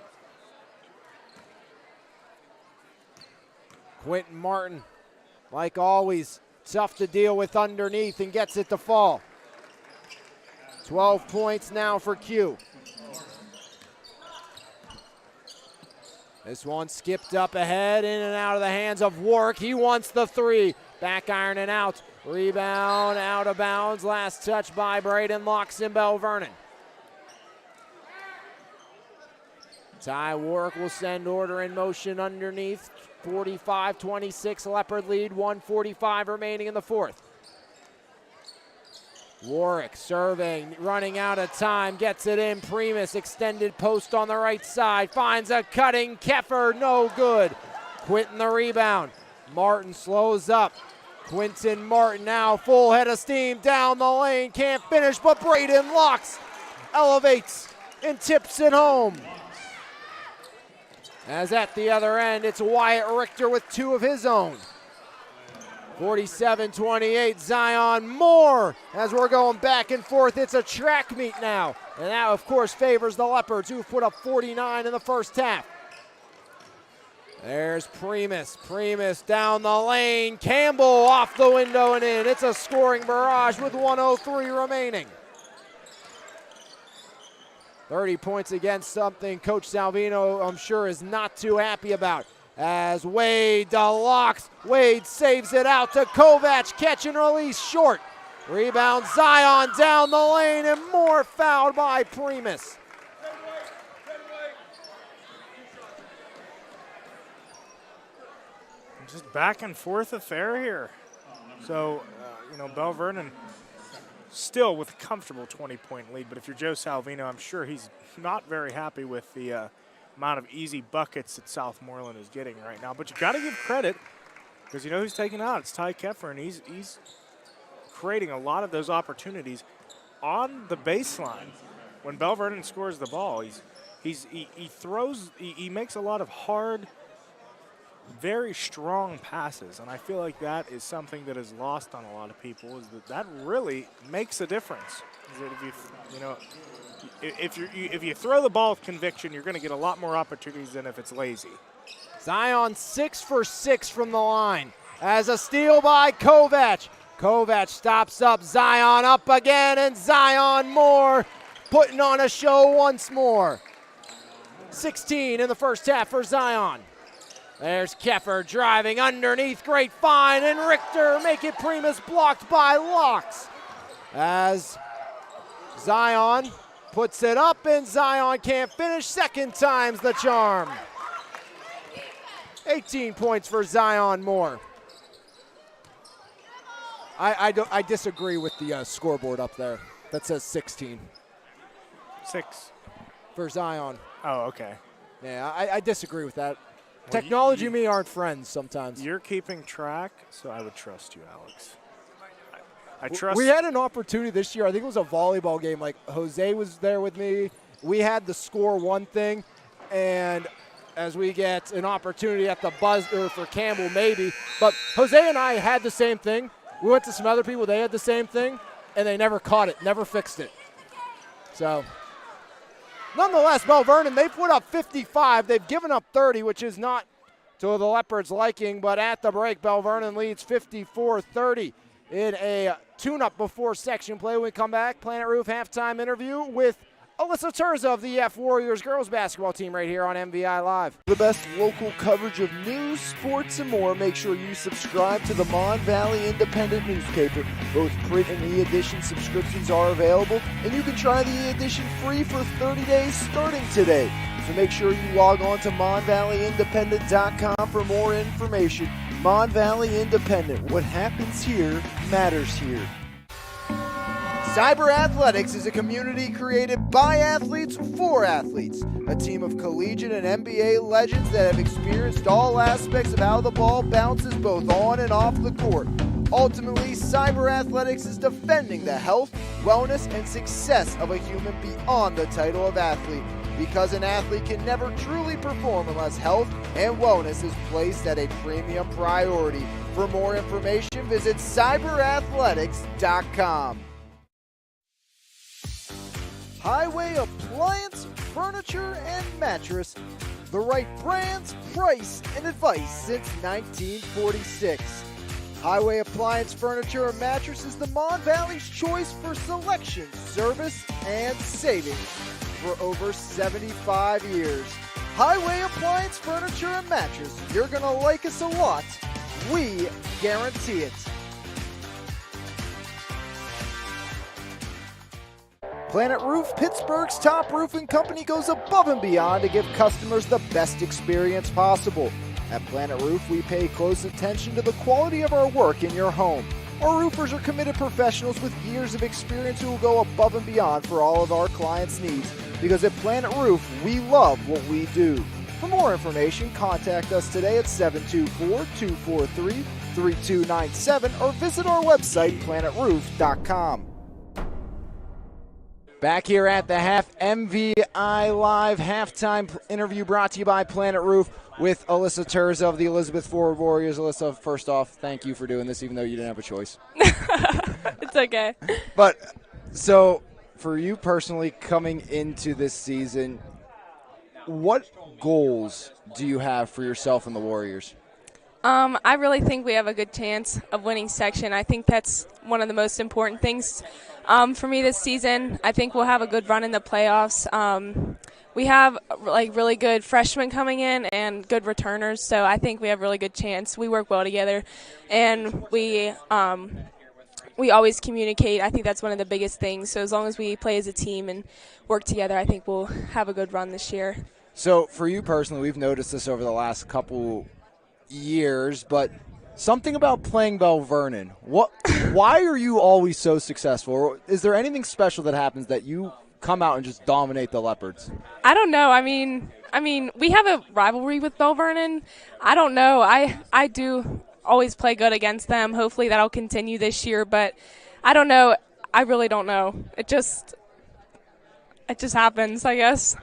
Quinton Martin, like always, tough to deal with underneath and gets it to fall. 12 points now for Q. This one skipped up ahead, in and out of the hands of Warwick. He wants the three. Back iron and out. Rebound out of bounds. Last touch by Braden Locks in Bell Vernon. Ty Warwick will send order in motion underneath. 45-26 Leopard lead. 1:45 remaining in the fourth. Warwick serving, running out of time, gets it in. Primus, extended post on the right side, finds a cutting Keffer, no good. Quinton the rebound. Martin slows up. Quinton Martin now full head of steam down the lane, can't finish, but Braden Locks elevates and tips it home. As at the other end, it's Wyatt Richter with two of his own. 47-28, Zion Moore. As we're going back and forth, it's a track meet now. And that, of course, favors the Leopards, who put up 49 in the first half. There's Primus. Primus down the lane. Campbell off the window and in. It's a scoring barrage with 1:03 remaining. 30 points against something Coach Salvino, I'm sure, is not too happy about. As Wade Deluxe, Wade saves it out to Kovac, catch and release short. Rebound Zion down the lane and more fouled by Primus. Just back and forth affair here. So, Bell Vernon still with a comfortable 20-point lead, but if you're Joe Salvino, I'm sure he's not very happy with the amount of easy buckets that Southmoreland is getting right now. But you got to give credit, because you know who's taking out? It's Ty Keffer, and he's creating a lot of those opportunities on the baseline. When Bell Vernon scores the ball, he makes a lot of hard, very strong passes, and I feel like that is something that is lost on a lot of people, is that really makes a difference. Is that if you throw the ball with conviction, you're going to get a lot more opportunities than if it's lazy. Zion 6 for 6 from the line. As a steal by Kovac. Kovac stops up, Zion up again, and Zion Moore putting on a show once more. 16 in the first half for Zion. There's Keffer driving underneath, great find, and Richter make it Primus, blocked by Locks. As Zion puts it up, and Zion can't finish, second time's the charm. 18 points for Zion Moore. I disagree with the scoreboard up there that says 16. 6. For Zion. Oh, okay. Yeah, I disagree with that. Well, Technology and me aren't friends sometimes. You're keeping track, so I would trust you, Alex. I trust. We had an opportunity this year. I think it was a volleyball game. Like, Jose was there with me. We had the score one thing, and as we get an opportunity at the buzzer for Campbell, maybe. But Jose and I had the same thing. We went to some other people. They had the same thing, and they never caught it, never fixed it. So, nonetheless, Bell Vernon, they put up 55. They've given up 30, which is not to the Leopards' liking. But at the break, Bell Vernon leads 54-30 in a tune-up before section play. When we come back, Planet Roof halftime interview with Alyssa Terza of the F Warriors girls basketball team right here on MVI Live. The best local coverage of news, sports, and more. Make sure you subscribe to the Mon Valley Independent newspaper. Both print and e-edition subscriptions are available, and you can try the e-edition free for 30 days starting today. So make sure you log on to MonValleyIndependent.com for more information. Mon Valley Independent. What happens here matters here. Cyber Athletics is a community created by athletes for athletes. A team of collegiate and NBA legends that have experienced all aspects of how the ball bounces both on and off the court. Ultimately, Cyber Athletics is defending the health, wellness, and success of a human beyond the title of athlete. Because an athlete can never truly perform unless health and wellness is placed at a premium priority. For more information, visit cyberathletics.com. Highway Appliance, Furniture, and Mattress. The right brands, price, and advice since 1946. Highway Appliance, Furniture, and Mattress is the Mon Valley's choice for selection, service, and savings for over 75 years. Highway Appliance, Furniture, and Mattress. You're going to like us a lot. We guarantee it. Planet Roof, Pittsburgh's top roofing company, goes above and beyond to give customers the best experience possible. At Planet Roof, we pay close attention to the quality of our work in your home. Our roofers are committed professionals with years of experience who will go above and beyond for all of our clients' needs. Because at Planet Roof, we love what we do. For more information, contact us today at 724-243-3297 or visit our website, planetroof.com. Back here at the half, MVI Live halftime interview brought to you by Planet Roof with Alyssa Terza of the Elizabeth Forward Warriors. Alyssa, first off, thank you for doing this, even though you didn't have a choice. It's okay. But, so, for you personally coming into this season, what goals do you have for yourself and the Warriors? I really think we have a good chance of winning section. I think that's one of the most important things for me this season. I think we'll have a good run in the playoffs. We have really good freshmen coming in and good returners, so I think we have a really good chance. We work well together, and we always communicate. I think that's one of the biggest things. So as long as we play as a team and work together, I think we'll have a good run this year. So for you personally, we've noticed this over the last couple years, but something about playing Bell Vernon. Why are you always so successful? Or is there anything special that happens that you come out and just dominate the Leopards? I don't know. I mean, we have a rivalry with Bell Vernon. I don't know. I do always play good against them. Hopefully that'll continue this year, but I don't know. I really don't know. It just happens, I guess.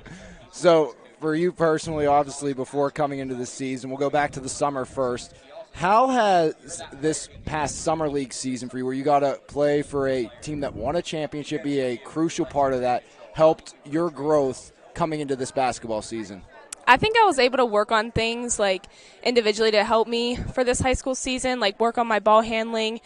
So for you personally, obviously, before coming into the season, we'll go back to the summer first. How has this past summer league season for you, where you got to play for a team that won a championship, be a crucial part of that, helped your growth coming into this basketball season? I think I was able to work on things like individually to help me for this high school season, like work on my ball handling,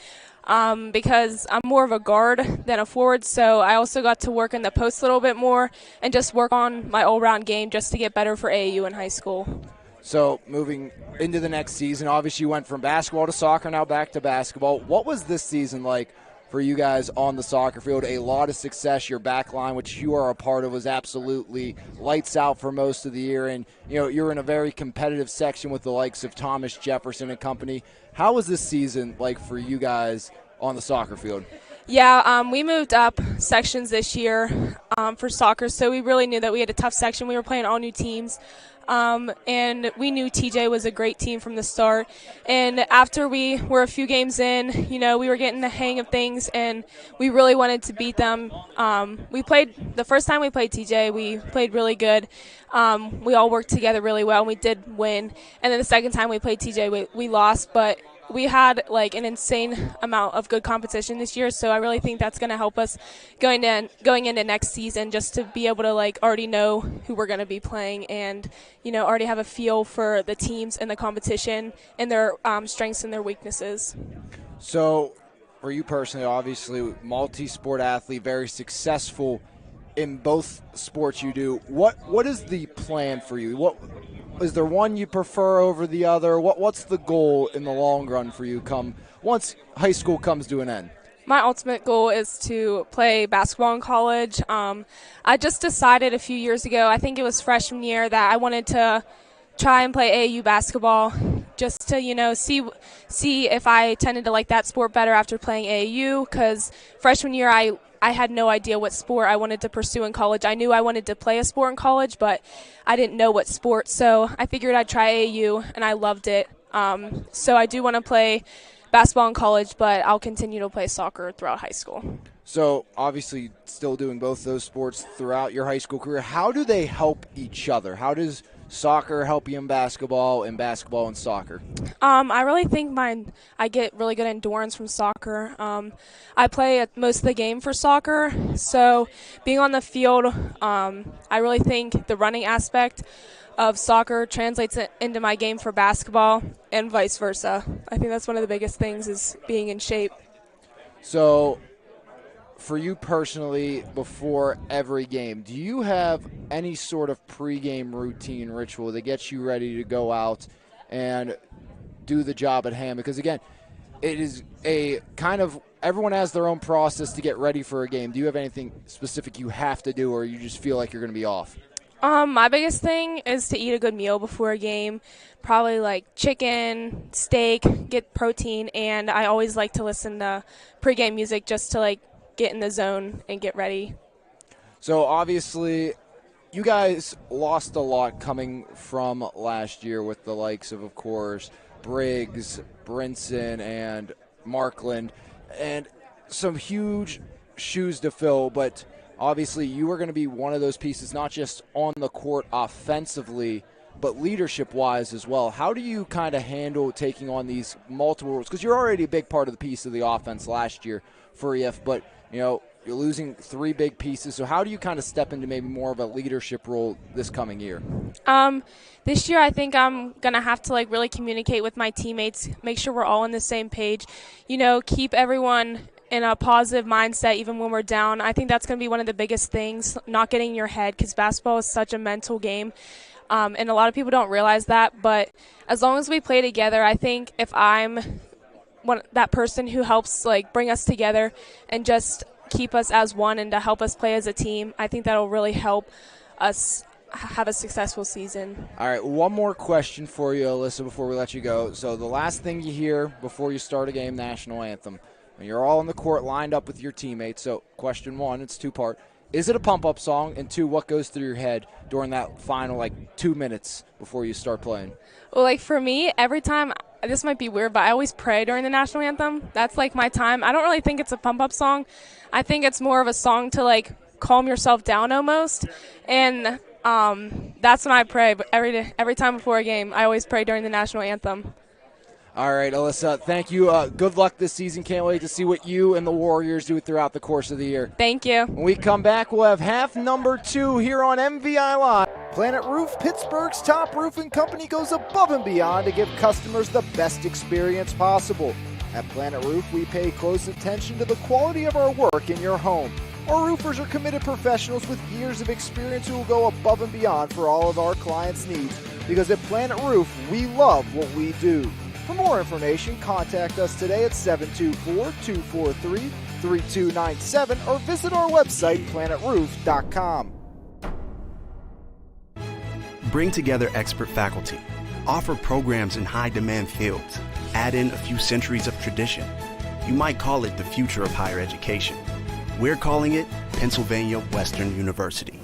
because I'm more of a guard than a forward, so I also got to work in the post a little bit more and just work on my all-round game just to get better for AAU in high school. So moving into the next season, obviously you went from basketball to soccer, now back to basketball. What was this season like for you guys on the soccer field? A lot of success. Your back line, which you are a part of, was absolutely lights out for most of the year. And, you're in a very competitive section with the likes of Thomas Jefferson and company. How was this season like for you guys on the soccer field? Yeah, we moved up sections this year for soccer, so we really knew that we had a tough section. We were playing all new teams. And we knew TJ was a great team from the start. And after we were a few games in, we were getting the hang of things, and we really wanted to beat them. The first time we played TJ, we played really good. We all worked together really well, and we did win. And then the second time we played TJ, we lost, but we had an insane amount of good competition this year, so I really think that's going to help us going into next season, just to be able to already know who we're going to be playing and already have a feel for the teams and the competition and their strengths and their weaknesses. So for you personally, obviously multi-sport athlete, very successful in both sports you do, what is the plan for you? What is there one you prefer over the other? What's the goal in the long run for you once high school comes to an end? My ultimate goal is to play basketball in college. I just decided a few years ago, I think it was freshman year, that I wanted to try and play AAU basketball just to, see if I tended to like that sport better after playing AAU, because freshman year I had no idea what sport I wanted to pursue in college. I knew I wanted to play a sport in college, but I didn't know what sport, so I figured I'd try AAU, and I loved it. So I do want to play basketball in college, but I'll continue to play soccer throughout high school. So obviously still doing both those sports throughout your high school career. How do they help each other? How does soccer help you in basketball and basketball and soccer? I really think I get really good endurance from soccer. I play most of the game for soccer, so being on the field, I really think the running aspect of soccer translates into my game for basketball and vice versa. I think that's one of the biggest things, is being in shape. So for you personally, before every game, do you have any sort of pregame routine ritual that gets you ready to go out and do the job at hand? Because again, it is a kind of, everyone has their own process to get ready for a game. Do you have anything specific you have to do, or you just feel like you're going to be off? My biggest thing is to eat a good meal before a game, probably like chicken, steak, get protein, and I always like to listen to pregame music just to get in the zone and get ready. So obviously you guys lost a lot coming from last year with the likes of course, Briggs, Brinson, and Markland, and some huge shoes to fill, but obviously you are going to be one of those pieces, not just on the court offensively, but leadership-wise as well. How do you kind of handle taking on these multiple roles? Because you're already a big part of the piece of the offense last year for EF, but you're losing 3 big pieces. So how do you kind of step into maybe more of a leadership role this coming year? This year I think I'm going to have to really communicate with my teammates, make sure we're all on the same page, keep everyone in a positive mindset even when we're down. I think that's going to be one of the biggest things, not getting in your head, because basketball is such a mental game. And a lot of people don't realize that, but as long as we play together, I think if I'm that person who helps bring us together and just keep us as one and to help us play as a team, I think that'll really help us have a successful season. All right, one more question for you, Alyssa, before we let you go. So the last thing you hear before you start a game, national anthem. You're all on the court lined up with your teammates. So question 1, it's 2-part. Is it a pump-up song? And 2, what goes through your head during that final 2 minutes before you start playing? Well, for me, every time, this might be weird, but I always pray during the national anthem. That's my time. I don't really think it's a pump-up song. I think it's more of a song to calm yourself down almost. And that's when I pray. But every time before a game, I always pray during the national anthem. All right, Alyssa, thank you. Good luck this season. Can't wait to see what you and the Warriors do throughout the course of the year. Thank you. When we come back, we'll have half number 2 here on MVI Live. Planet Roof, Pittsburgh's top roofing company, goes above and beyond to give customers the best experience possible. At Planet Roof, we pay close attention to the quality of our work in your home. Our roofers are committed professionals with years of experience who will go above and beyond for all of our clients' needs. Because at Planet Roof, we love what we do. For more information, contact us today at 724-243-3297 or visit our website, planetroof.com. Bring together expert faculty, offer programs in high-demand fields, add in a few centuries of tradition. You might call it the future of higher education. We're calling it Pennsylvania Western University.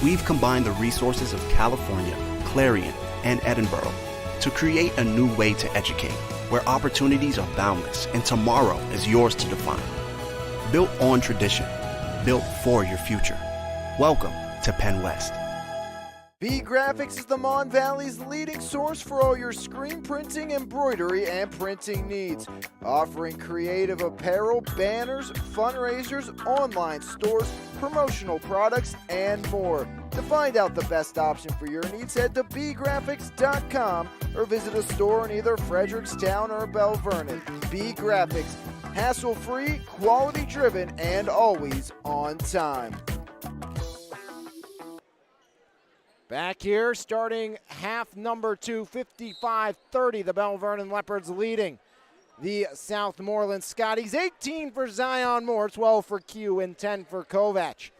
We've combined the resources of California, Clarion, and Edinburgh to create a new way to educate, where opportunities are boundless and tomorrow is yours to define. Built on tradition, built for your future. Welcome to Penn West. B Graphics is the Mon Valley's leading source for all your screen printing, embroidery, and printing needs. Offering creative apparel, banners, fundraisers, online stores, promotional products, and more. To find out the best option for your needs, head to bgraphics.com or visit a store in either Frederickstown or Belle Vernon. B Graphics, hassle-free, quality-driven, and always on time. Back here, starting half number 2, 55-30, the Belle Vernon Leopards leading the Southmoreland Scotties. 18 for Zion Moore, 12 for Q, and 10 for Kovac.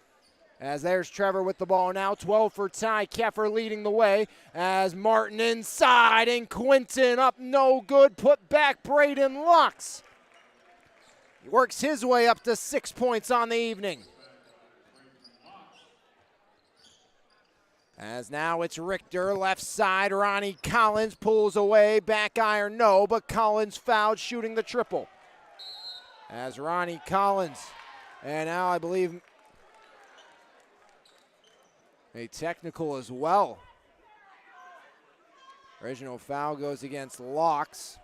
As there's Trevor with the ball now, 12 for Ty Keffer leading the way. As Martin inside and Quinton up, no good. Put back Braden Lux. He works his way up to 6 points on the evening. As now it's Richter, left side, Ronnie Collins pulls away, back iron no, but Collins fouled shooting the triple. As Ronnie Collins, and now I believe a technical as well. Original foul goes against Locks.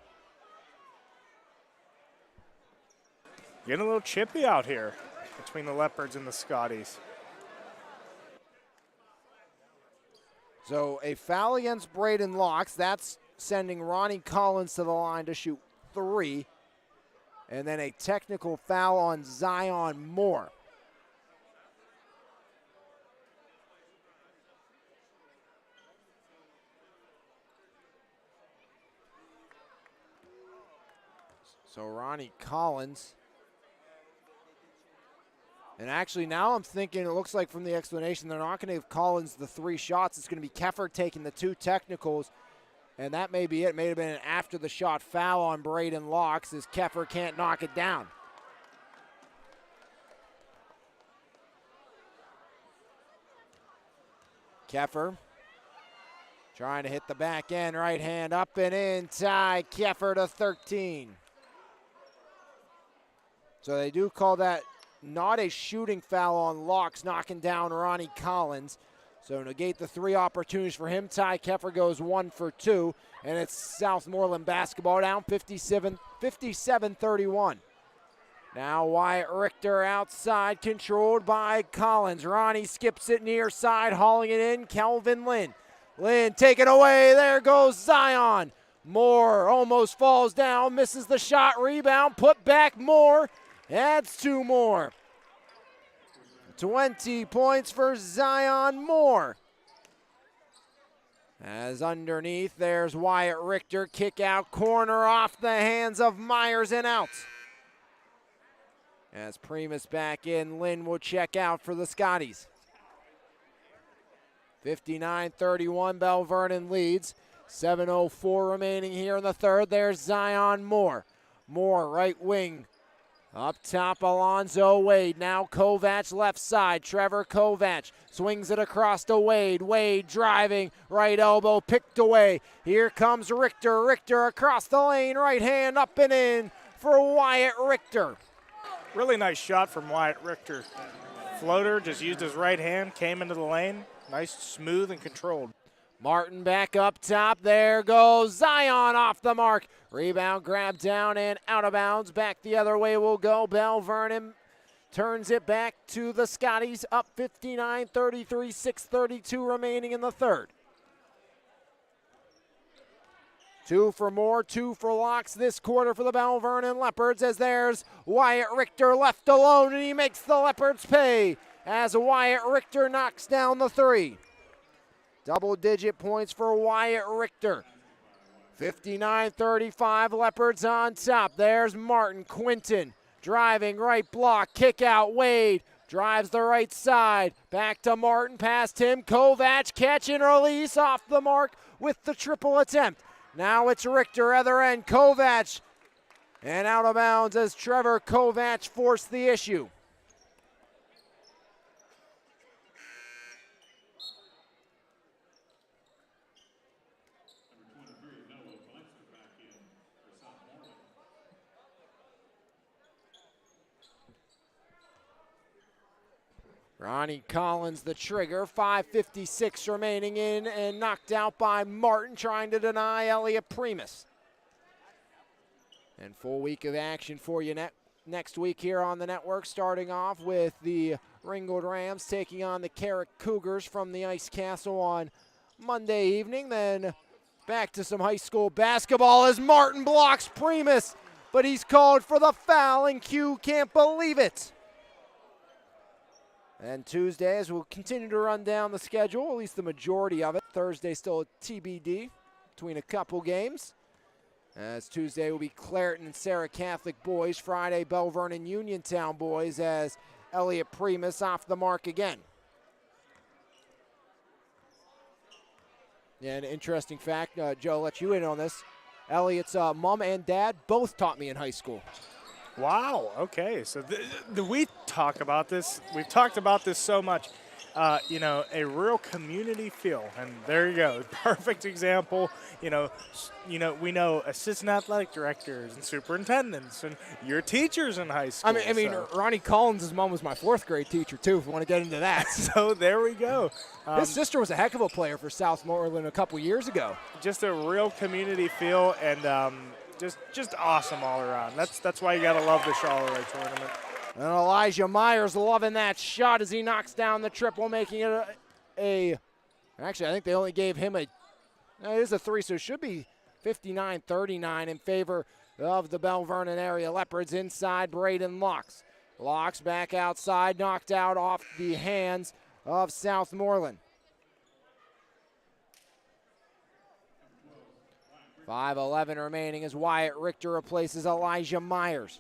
Getting a little chippy out here between the Leopards and the Scotties. So a foul against Braden Locks. That's sending Ronnie Collins to the line to shoot 3. And then a technical foul on Zion Moore. So Ronnie Collins. And actually now I'm thinking it looks like from the explanation they're not going to give Collins the 3 shots. It's going to be Keffer taking the 2 technicals. And that may be it. It may have been an after the shot foul on Braden Locks as Keffer can't knock it down. Keffer trying to hit the back end, right hand up and in. Ty Keffer to 13. So they do call that not a shooting foul on Locks, knocking down Ronnie Collins. So negate the 3 opportunities for him. Ty Keffer goes 1 for 2, and it's Southmoreland basketball down 57-31. Now Wyatt Richter outside, controlled by Collins. Ronnie skips it near side, hauling it in. Kelvin Lynn. Lynn taken away. There goes Zion. Moore almost falls down, misses the shot. Rebound, put back Moore. Adds 2 more. 20 points for Zion Moore. As underneath, there's Wyatt Richter. Kick out, corner off the hands of Myers and out. As Primus back in, Lynn will check out for the Scotties. 59-31, Belle Vernon leads. 7:04 remaining here in the third. There's Zion Moore. Moore, right wing. Up top, Alonzo Wade. Now Kovac left side. Trevor Kovac swings it across to Wade. Wade driving, right elbow picked away. Here comes Richter. Richter across the lane, right hand up and in for Wyatt Richter. Really nice shot from Wyatt Richter. Floater, just used his right hand, came into the lane. Nice, smooth, and controlled. Martin back up top. There goes Zion off the mark. Rebound grabbed down and out of bounds. Back the other way will go. Belle Vernon turns it back to the Scotties. Up 59-33, 6:32 remaining in the third. 2 for Moore, 2 for Locks this quarter for the Belle Vernon Leopards, as there's Wyatt Richter left alone, and he makes the Leopards pay as Wyatt Richter knocks down the 3. Double-digit points for Wyatt Richter. 59-35, Leopards on top. There's Martin. Quinton driving, right block, kick out. Wade drives the right side. Back to Martin, past him. Kovac catch and release off the mark with the triple attempt. Now it's Richter, other end. Kovac and out of bounds as Trevor Kovac forced the issue. Ronnie Collins the trigger, 5:56 remaining in, and knocked out by Martin, trying to deny Elliot Primus. And full week of action for you next week here on the network, starting off with the Ringgold Rams taking on the Carrick Cougars from the Ice Castle on Monday evening. Then back to some high school basketball as Martin blocks Primus, but he's called for the foul, and Q can't believe it. And Tuesday, as we'll continue to run down the schedule, at least the majority of it. Thursday still a TBD between a couple games. As Tuesday will be Clareton and Sarah Catholic boys. Friday, Bell Vernon Uniontown boys as Elliott Primus off the mark again. Yeah, an interesting fact, Joe, I'll let you in on this. Elliott's mom and dad both taught me in high school. Wow, okay. So we talk about this. We've talked about this so much. You know, a real community feel, and there you go. Perfect example. We know assistant athletic directors and superintendents and your teachers in high school. I mean, Ronnie Collins' mom was my 4th grade teacher too, if you want to get into that. So there we go. His sister was a heck of a player for Southmoreland a couple years ago. Just a real community feel, and just awesome all around. That's why you gotta love the Charleroi tournament. And Elijah Myers loving that shot as he knocks down the triple, making it actually, I think they only gave him it is a 3, so it should be 59-39 in favor of the Bell Vernon area Leopards. Inside, Braden Locks. Locks back outside, knocked out off the hands of Southmoreland. 5:11 remaining as Wyatt Richter replaces Elijah Myers.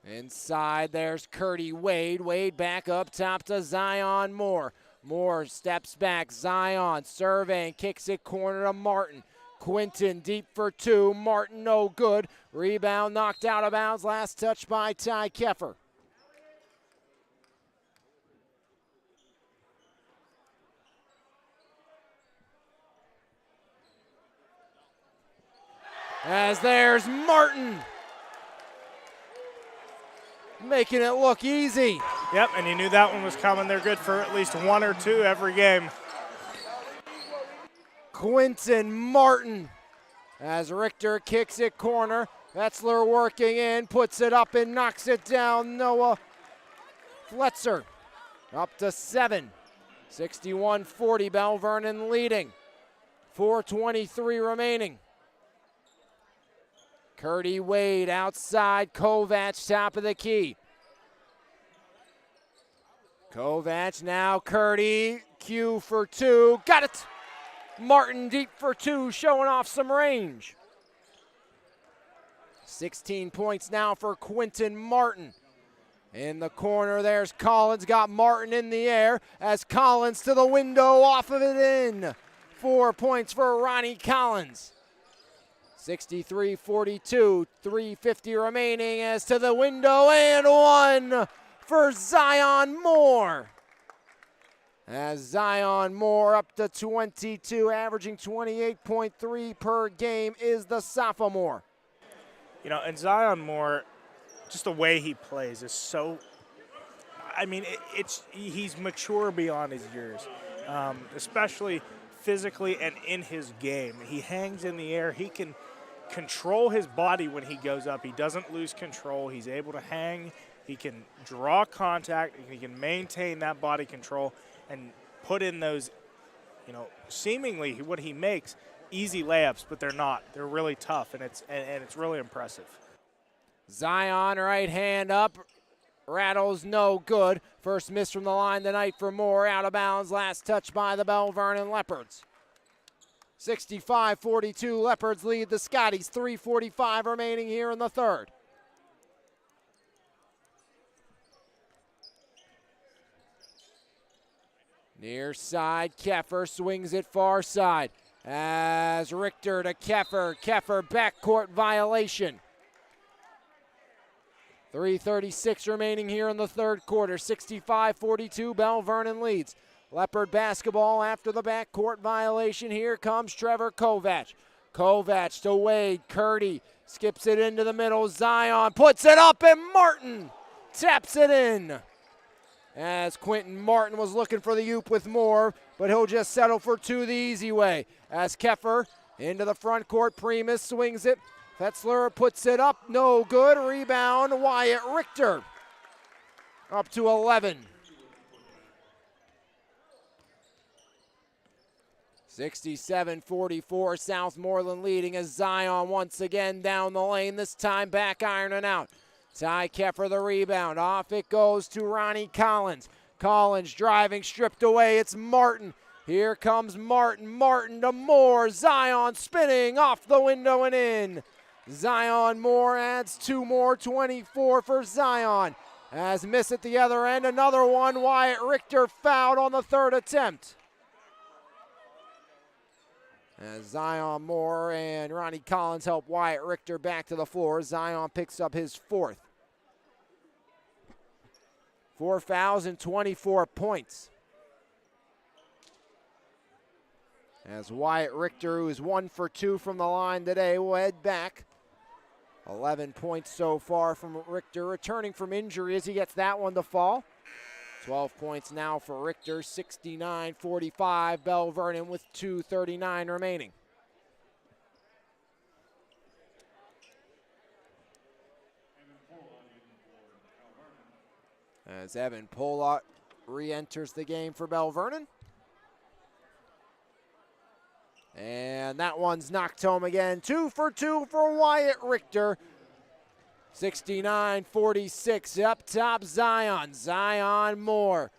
Inside, there's Curdy Wade. Wade back up top to Zion Moore. Moore steps back. Zion surveying, kicks it corner to Martin. Quinton deep for 2. Martin no good. Rebound knocked out of bounds. Last touch by Ty Keffer. As there's Martin, making it look easy. Yep, and you knew that one was coming. They're good for at least 1 or 2 every game. Quinton Martin as Richter kicks it corner. Vetzler working in, puts it up and knocks it down. Noah Fletzer up to 7. 61-40, Bell Vernon leading. 4:23 remaining. Curdy Wade outside, Kovac top of the key. Kovac now, Curdy, Q for 2, got it! Martin deep for 2, showing off some range. 16 points now for Quinton Martin. In the corner, there's Collins, got Martin in the air as Collins to the window, off of it in. 4 points for Ronnie Collins. 63-42, 3:50 remaining as to the window, and 1 for Zion Moore. As Zion Moore up to 22, averaging 28.3 per game is the sophomore. And Zion Moore, just the way he plays is so, he's mature beyond his years, especially physically and in his game. He hangs in the air. He can control his body when he goes up. He doesn't lose control. He's able to hang. He can draw contact. He can maintain that body control and put in those, seemingly what he makes, easy layups, but they're not. They're really tough, and it's really impressive. Zion right hand up. Rattles no good. First miss from the line tonight for Moore. Out of bounds. Last touch by the Bell Vernon Leopards. 65-42, Leopards lead the Scotties. 3:45 remaining here in the third. Near side, Keffer swings it far side. As Richter to Keffer. Keffer backcourt violation. 3:36 remaining here in the third quarter. 65-42, Bell Vernon leads. Leopard basketball after the backcourt violation. Here comes Trevor Kovac. Kovac to Wade. Curdy skips it into the middle. Zion puts it up, and Martin taps it in. As Quinton Martin was looking for the oop with Moore, but he'll just settle for 2 the easy way. As Keffer into the front court. Primus swings it. Fetzler puts it up. No good. Rebound, Wyatt Richter. Up to 11. 67-44, Southmoreland leading as Zion once again down the lane, this time back ironing out. Ty Keffer the rebound, off it goes to Ronnie Collins. Collins driving, stripped away, it's Martin. Here comes Martin, Martin to Moore, Zion spinning off the window and in. Zion Moore adds 2 more, 24 for Zion. As miss at the other end, another one, Wyatt Richter fouled on the 3rd attempt. As Zion Moore and Ronnie Collins help Wyatt Richter back to the floor, Zion picks up his 4th. 4 fouls and 24 points. As Wyatt Richter, who is 1 for 2 from the line today, will head back. 11 points so far from Richter, returning from injury as he gets that one to fall. 12 points now for Richter, 69-45, Bell Vernon with 2:39 remaining. As Evan Polott re-enters the game for Bell Vernon. And that one's knocked home again. 2 for 2 for Wyatt Richter. 69-46, up top Zion. Zion Moore.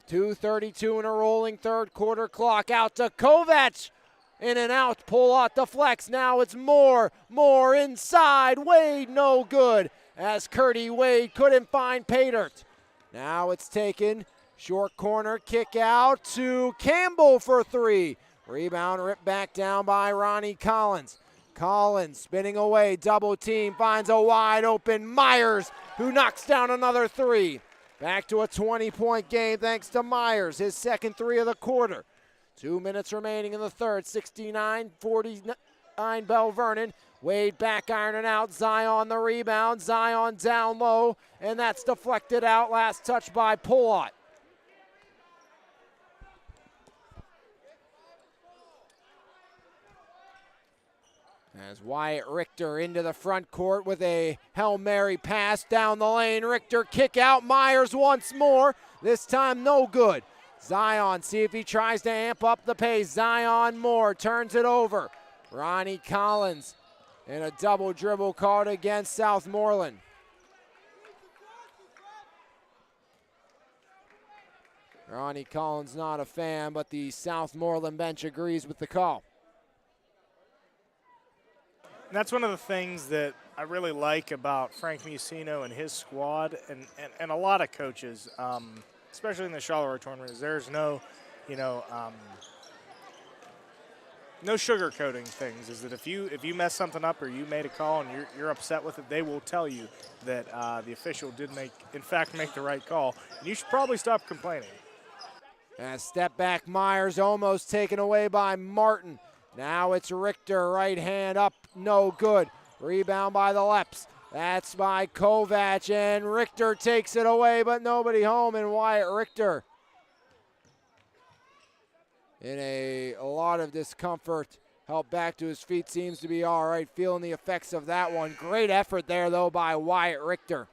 2:32 in a rolling 3rd quarter clock. Out to Kovac. In and out, pull out the flex. Now it's Moore. Moore inside. Wade no good. As Curdy Wade couldn't find Paydirt. Now it's taken. Short corner kick out to Campbell for 3. Rebound ripped back down by Ronnie Collins. Collins spinning away, double team, finds a wide open Myers, who knocks down another 3. Back to a 20-point game thanks to Myers, his 2nd 3 of the quarter. 2 minutes remaining in the 3rd, 69-49 Bell Vernon. Wade back ironing out, Zion the rebound, Zion down low, and that's deflected out, last touch by Polott. As Wyatt Richter into the front court with a Hail Mary pass down the lane. Richter kick out, Myers once more. This time no good. Zion, see if he tries to amp up the pace. Zion Moore turns it over. Ronnie Collins in a double dribble called against Southmoreland. Ronnie Collins not a fan, but the Southmoreland bench agrees with the call. And that's one of the things that I really like about Frank Musino and his squad and a lot of coaches, especially in the Charleroi tournament, is there's no, no sugarcoating things. Is that if you mess something up or you made a call and you're upset with it, they will tell you that the official did in fact make the right call, and you should probably stop complaining. And step back, Myers almost taken away by Martin. Now it's Richter, right hand up, no good. Rebound by the Leps. That's by Kovac, and Richter takes it away, but nobody home, and Wyatt Richter in a lot of discomfort. Helped back to his feet, seems to be all right, feeling the effects of that one. Great effort there, though, by Wyatt Richter.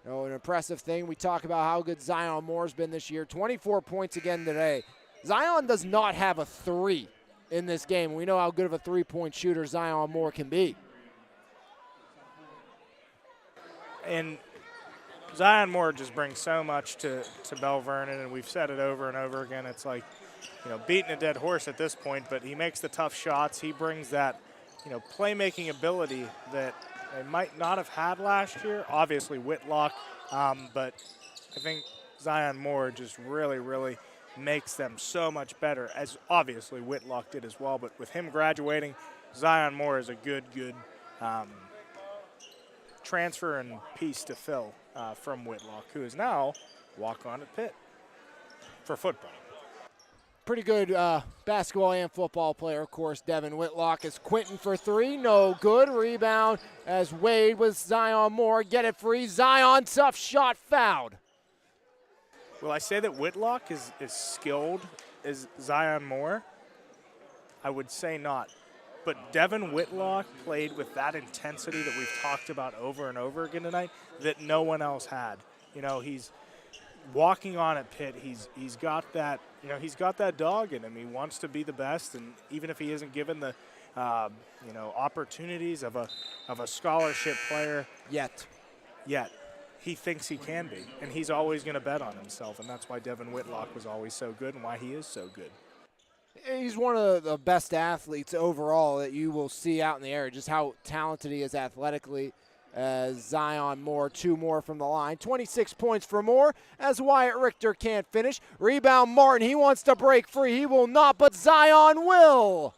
An impressive thing. We talk about how good Zion Moore's been this year. 24 points again today. Zion does not have a 3 in this game. We know how good of a 3-point shooter Zion Moore can be. And Zion Moore just brings so much to Bell Vernon, and we've said it over and over again. It's like, beating a dead horse at this point, but he makes the tough shots. He brings that, playmaking ability that they might not have had last year. Obviously Whitlock, but I think Zion Moore just really, really makes them so much better, as obviously Whitlock did as well. But with him graduating, Zion Moore is a good transfer and piece to fill from Whitlock, who is now walk-on at Pitt for football. Pretty good basketball and football player, of course, Devin Whitlock. Is Quinton for 3, no good. Rebound as Wade with Zion Moore, get it free. Zion, tough shot, fouled. Will I say that Whitlock is skilled as Zion Moore? I would say not. But Devin Whitlock played with that intensity that we've talked about over and over again tonight that no one else had. He's walking on at Pitt, he's got that, he's got that dog in him. He wants to be the best, and even if he isn't given the opportunities of a scholarship player Yet. he thinks he can be, and he's always going to bet on himself, and that's why Devin Whitlock was always so good and why he is so good. He's one of the best athletes overall that you will see out in the area, just how talented he is athletically. As Zion Moore, 2 more from the line. 26 points for Moore as Wyatt Richter can't finish. Rebound Martin, he wants to break free. He will not, but Zion will.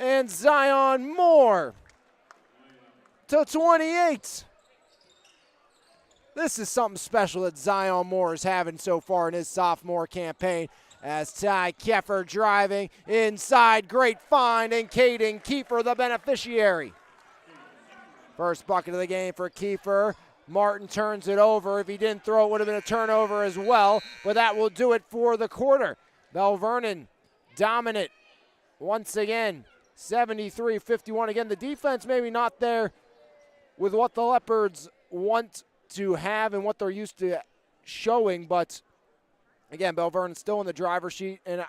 And Zion Moore to 28. This is something special that Zion Moore is having so far in his sophomore campaign. As Ty Keffer driving inside, great find, and Caden Kiefer the beneficiary. First bucket of the game for Kiefer. Martin turns it over. If he didn't throw it, would have been a turnover as well, but that will do it for the quarter. Bell Vernon dominant once again, 73-51. Again, the defense maybe not there with what the Leopards want to have and what they're used to showing, but again, Bell Vernon still in the driver's seat, and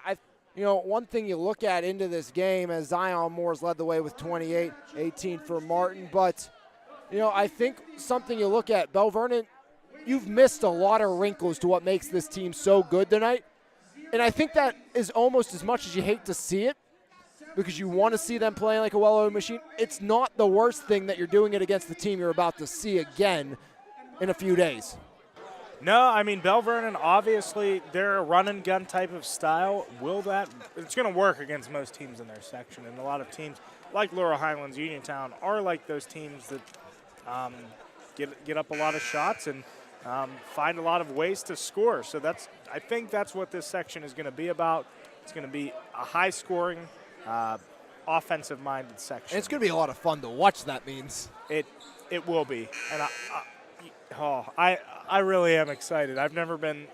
one thing you look at into this game as Zion Moore's led the way with 28, 18 for Martin, but I think something you look at, Bell Vernon, you've missed a lot of wrinkles to what makes this team so good tonight. And I think that is almost as much as you hate to see it, because you want to see them playing like a well-oiled machine. It's not the worst thing that you're doing it against the team you're about to see again in a few days. No, I mean, Bell Vernon, obviously, they're a run-and-gun type of style. It's going to work against most teams in their section. And a lot of teams, like Laurel Highlands, Uniontown, are like those teams that get up a lot of shots and find a lot of ways to score. So I think that's what this section is going to be about. It's going to be a high-scoring, offensive-minded section. And it's going to be a lot of fun to watch, that means. It will be. And I really am excited. I've never been,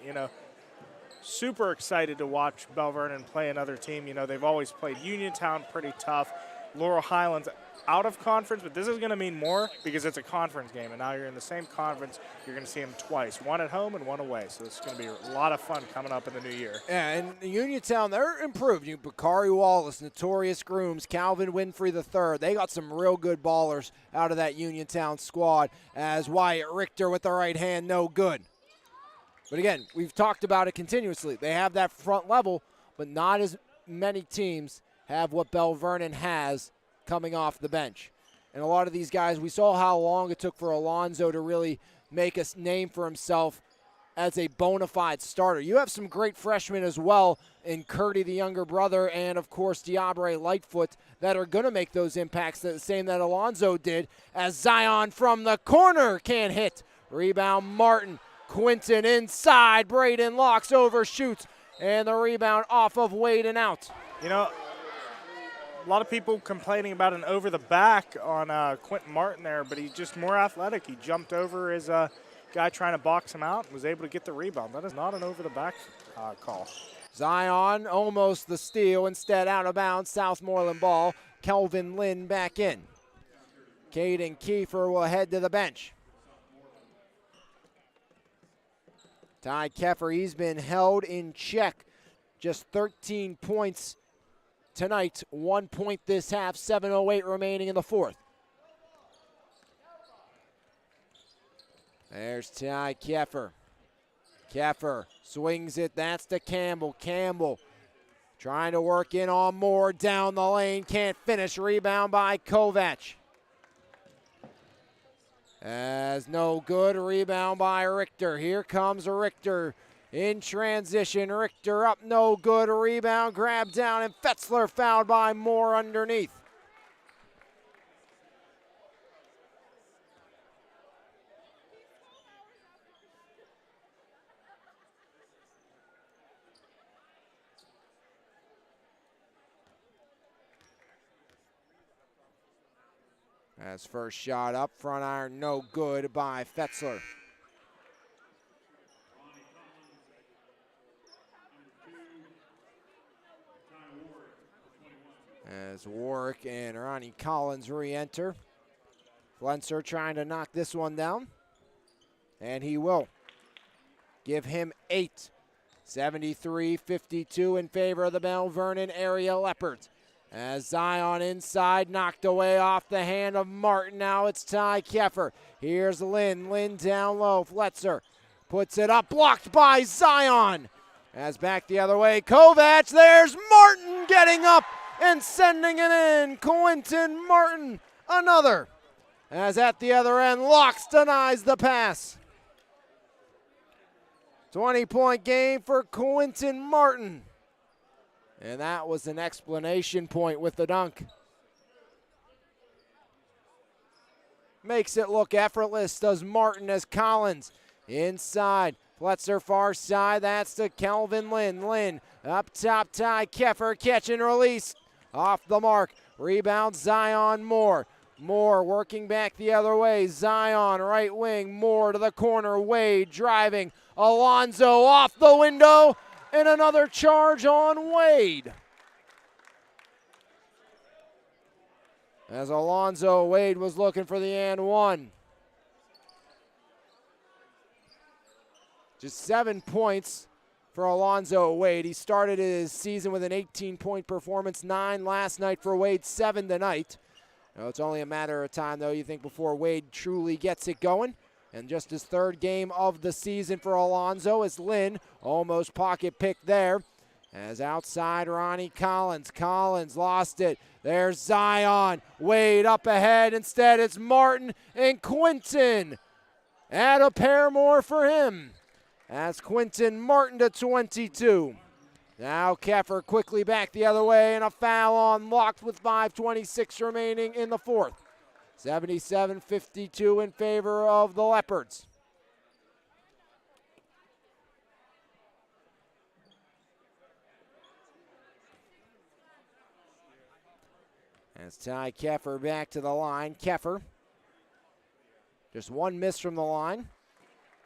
super excited to watch Bell Vernon play another team. They've always played Uniontown pretty tough. Laurel Highlands out of conference, but this is going to mean more because it's a conference game, and now you're in the same conference. You're going to see them twice, one at home and one away. So it's going to be a lot of fun coming up in the new year. Yeah, and Uniontown, they're improved. Bakari Wallace, Notorious Grooms, Calvin Winfrey III. They got some real good ballers out of that Uniontown squad, as Wyatt Richter with the right hand, no good. But again, we've talked about it continuously. They have that front level, but not as many teams have what Bell Vernon has coming off the bench. And a lot of these guys, we saw how long it took for Alonzo to really make a name for himself as a bona fide starter. You have some great freshmen as well in Curdy, the younger brother, and of course Diabre Lightfoot, that are going to make those impacts, the same that Alonzo did, as Zion from the corner can't hit. Rebound Martin. Quinton inside. Braden Locks overshoots. And the rebound off of Wade and out. A lot of people complaining about an over the back on Quentin Martin there, but he's just more athletic. He jumped over his guy trying to box him out and was able to get the rebound. That is not an over the back call. Zion almost the steal, instead out of bounds. Southmoreland ball. Kelvin Lynn back in. Caden Kiefer will head to the bench. Ty Keffer, he's been held in check. Just 13 points tonight, 1 point this half, 7:08 remaining in the fourth. There's Ty Keffer. Keffer swings it, that's to Campbell. Campbell trying to work in on Moore, down the lane, can't finish. Rebound by Kovac. As no good, rebound by Richter. Here comes Richter in transition. Richter up, no good. Rebound, grab down, and Fetzler fouled by Moore underneath. As first shot up, front iron, no good by Fetzler. As Warwick and Ronnie Collins re-enter. Flenser trying to knock this one down, and he will. give him 8. 73-52 in favor of the Mount Vernon area Leopards. As Zion inside, knocked away off the hand of Martin. Now it's Ty Keffer. Here's Lynn. Lynn down low. Fletzer puts it up, blocked by Zion. As back the other way, Kovac. There's Martin getting up and sending it in. Quentin Martin, another. As at the other end, Locks denies the pass. 20-point game for Quentin Martin. And that was an explanation point with the dunk. Makes it look effortless, does Martin, as Collins inside. Fletzer far side, that's to Kelvin Lynn. Lynn up top, Ty Keffer, catch and release. Off the mark, rebound Zion Moore. Moore working back the other way. Zion right wing, Moore to the corner. Wade driving. Alonzo off the window. And another charge on Wade. As Alonzo Wade was looking for the and one. Just 7 points for Alonzo Wade. He started his season with an 18-point performance, 9 last night for Wade, 7 tonight. Now, it's only a matter of time, though, you think, before Wade truly gets it going. And just his 3rd game of the season for Alonzo as Lynn almost pocket picked there. As outside, Ronnie Collins. Collins lost it. There's Zion. Wade up ahead. Instead, it's Martin and Quentin. Add a pair more for him. That's Quentin Martin to 22. Now Keffer quickly back the other way, and a foul on Locked with 5:26 remaining in the 4th. 77-52 in favor of the Leopards. As Ty Keffer back to the line. Keffer, just one miss from the line.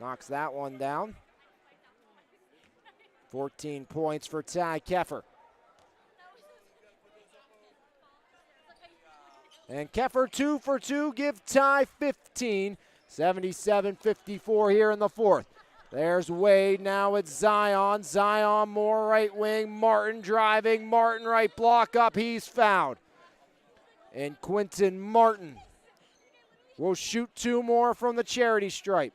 Knocks that one down. 14 points for Ty Keffer. And Keffer 2 for 2, give Ty 15. 77-54 here in the 4th. There's Wade, now it's Zion. Zion more right wing, Martin driving, Martin right block up, he's fouled. And Quentin Martin will shoot 2 more from the charity stripe.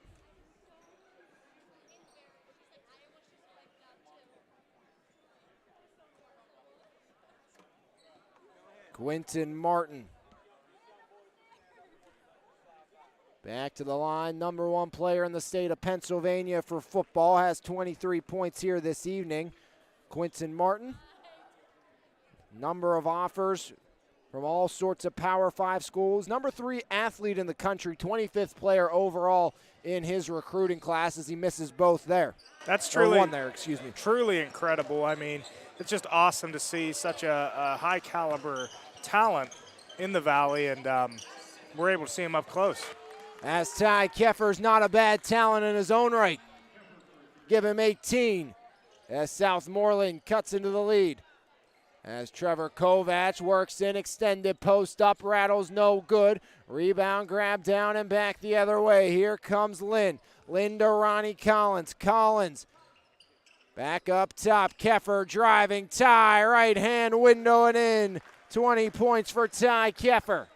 Quentin Martin. Back to the line, number 1 player in the state of Pennsylvania for football, has 23 points here this evening. Quentin Martin. Number of offers from all sorts of Power 5 schools. Number 3 athlete in the country, 25th player overall in his recruiting class as he misses both there. That's truly, one there, excuse me. Truly incredible. I mean, it's just awesome to see such a high caliber talent in the Valley, and we're able to see him up close. As Ty Keffer's not a bad talent in his own right. Give him 18 as Southmoreland cuts into the lead. As Trevor Kovac works in, extended post up, rattles no good. Rebound, grab down and back the other way. Here comes Lynn. Lynn to Ronnie Collins. Collins back up top. Keffer driving. Ty, right hand window and in. 20 points for Ty Keffer.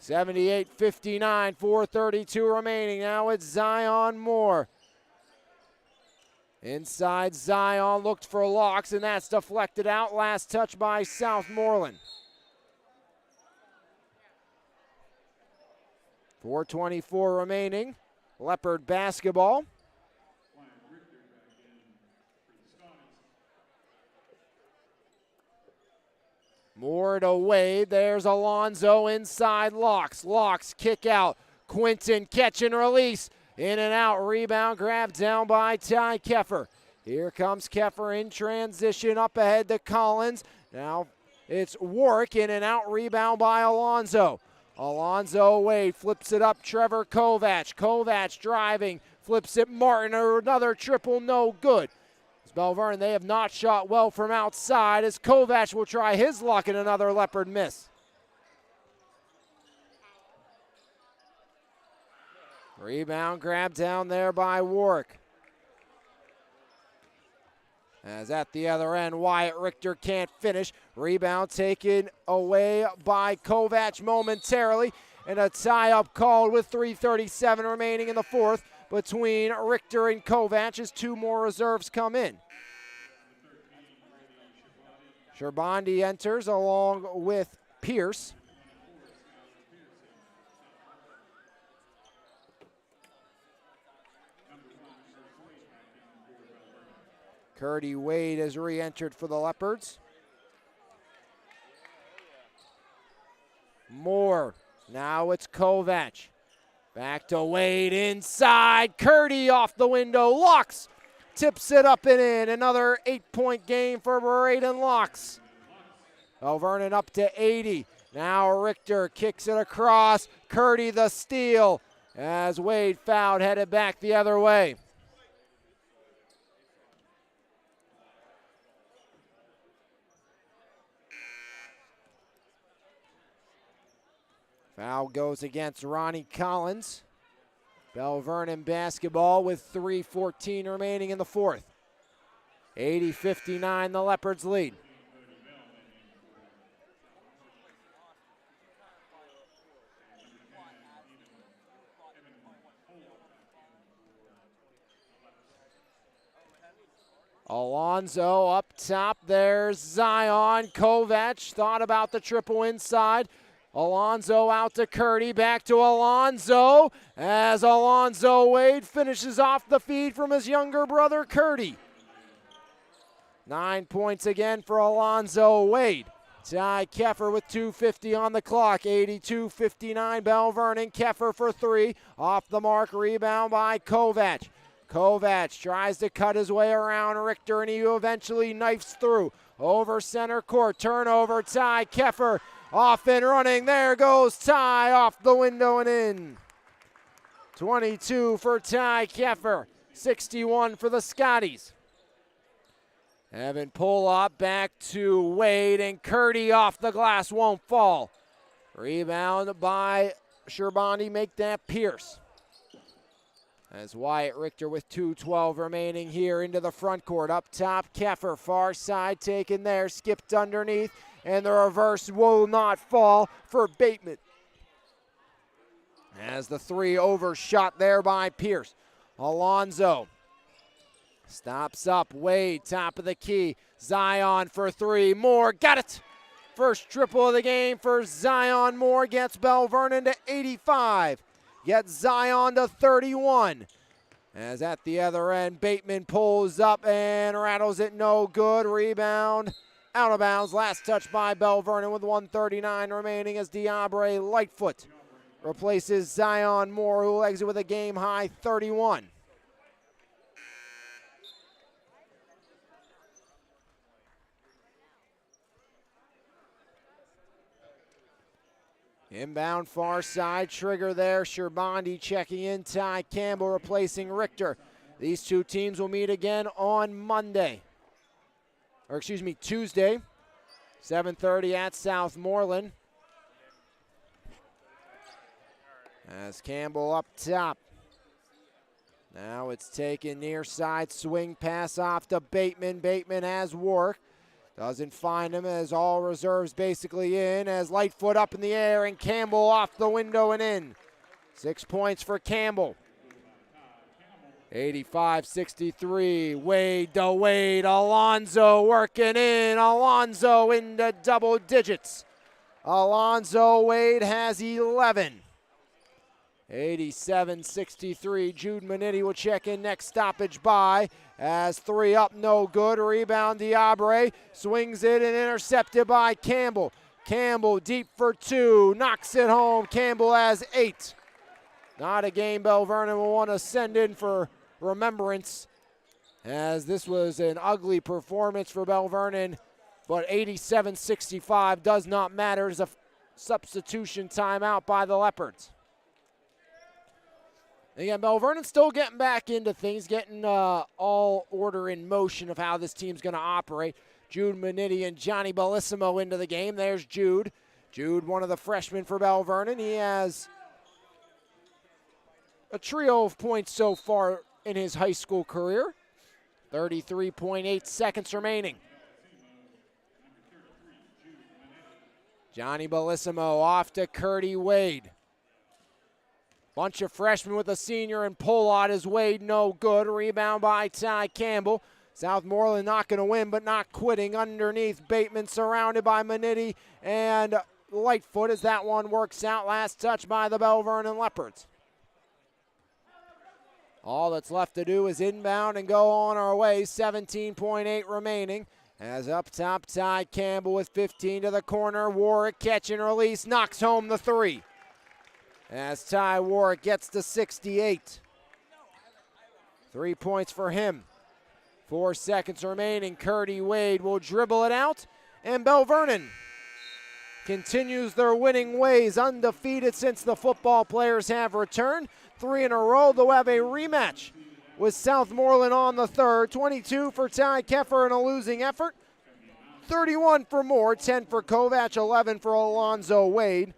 78-59, 4:32 remaining. Now it's Zion Moore. Inside Zion looked for Locks, and that's deflected out. Last touch by Southmoreland. 4:24 remaining. Leopard basketball. Moore to Wade. There's Alonzo inside Locks. Locks kick out. Quentin catch and release. In and out. Rebound grab down by Ty Keffer. Here comes Keffer in transition up ahead to Collins. Now it's Warwick in and out. Rebound by Alonzo. Alonzo Wade flips it up. Trevor Kovac. Kovac driving. Flips it Martin. Another triple no good. Belle Vernon, they have not shot well from outside as Kovac will try his luck in another Leopard miss. Rebound grab down there by Warwick. As at the other end, Wyatt Richter can't finish. Rebound taken away by Kovac momentarily. And a tie-up called with 3:37 remaining in the fourth between Richter and Kovac as two more reserves come in. Sherbandi enters along with Pierce. Curdy Wade has re-entered for the Leopards. Moore. Now it's Kovac. Back to Wade inside. Curdy off the window. Locks tips it up and in. Another 8-point game for Braden Locks. Vernon up to 80. Now Richter kicks it across. Curdy the steal as Wade fouled, headed back the other way. Foul goes against Ronnie Collins. Bell Vernon basketball with 3:14 remaining in the fourth. 80-59, the Leopards lead. Alonzo up top. There's Zion. Kovac thought about the triple inside. Alonzo out to Curdy, back to Alonzo as Alonzo Wade finishes off the feed from his younger brother Curdy. 9 points again for Alonzo Wade. Ty Keffer with 2:50 on the clock, 82-59 Bell Vernon. Keffer for three, off the mark, rebound by Kovac. Kovac tries to cut his way around Richter and he eventually knifes through. Over center court, turnover, Ty Keffer. Off and running, there goes Ty off the window and in. 22 for Ty Keffer, 61 for the Scotties. Evan pull up back to Wade and Curdy off the glass, won't fall. Rebound by Sherbandi, make that Pierce. As Wyatt Richter with 2:12 remaining here into the front court. Up top, Keffer, far side taken there, skipped underneath. And the reverse will not fall for Bateman. As the three overshot there by Pierce. Alonzo stops up. Wade, top of the key. Zion for three. Moore got it. First triple of the game for Zion. Moore gets Bell Vernon to 85. Gets Zion to 31. As at the other end, Bateman pulls up and rattles it, no good. Rebound. Out of bounds, last touch by Bell Vernon with 1:39 remaining as Diabre Lightfoot replaces Zion Moore, who will exit with a game-high 31. Inbound far side, trigger there, Sherbandi checking in, Ty Campbell replacing Richter. These two teams will meet again on Monday. Tuesday, 7:30 at Southmoreland. As Campbell up top. Now it's taken near side, swing pass off to Bateman. Bateman has work. Doesn't find him as all reserves basically in as Lightfoot up in the air and Campbell off the window and in. 6 points for Campbell. 85-63, Wade to Wade, Alonzo working in, Alonzo into double digits. Alonzo Wade has 11. 87-63, Jude Manetti will check in, next stoppage by, as three up, no good, rebound Diabre, swings it and intercepted by Campbell. Campbell deep for two, knocks it home, Campbell has 8. Not a game Bell Vernon will want to send in for remembrance, as this was an ugly performance for Bell Vernon, but 87-65 does not matter as a substitution timeout by the Leopards. Again, Bell Vernon still getting back into things, getting all order in motion of how this team's going to operate. Jude Manetti and Johnny Bellissimo into the game. There's Jude. Jude, one of the freshmen for Bell Vernon. He has a trio of points so far in his high school career. 33.8 seconds remaining. Johnny Bellissimo off to Curdy Wade. Bunch of freshmen with a senior and pull out is Wade, no good. Rebound by Ty Campbell. Southmoreland not going to win, but not quitting. Underneath, Bateman surrounded by Manetti and Lightfoot as that one works out. Last touch by the Bell Vernon Leopards. All that's left to do is inbound and go on our way. 17.8 remaining. As up top, Ty Campbell with 15 to the corner. Warwick catch and release, knocks home the three. As Ty Warwick gets to 68. 3 points for him. 4 seconds remaining. Curdy Wade will dribble it out. And Bell Vernon continues their winning ways, undefeated since the football players have returned. 3 in a row. They'll have a rematch with Southmoreland on the third. 22 for Ty Keffer in a losing effort. 31 for Moore, 10 for Kovac, 11 for Alonzo Wade,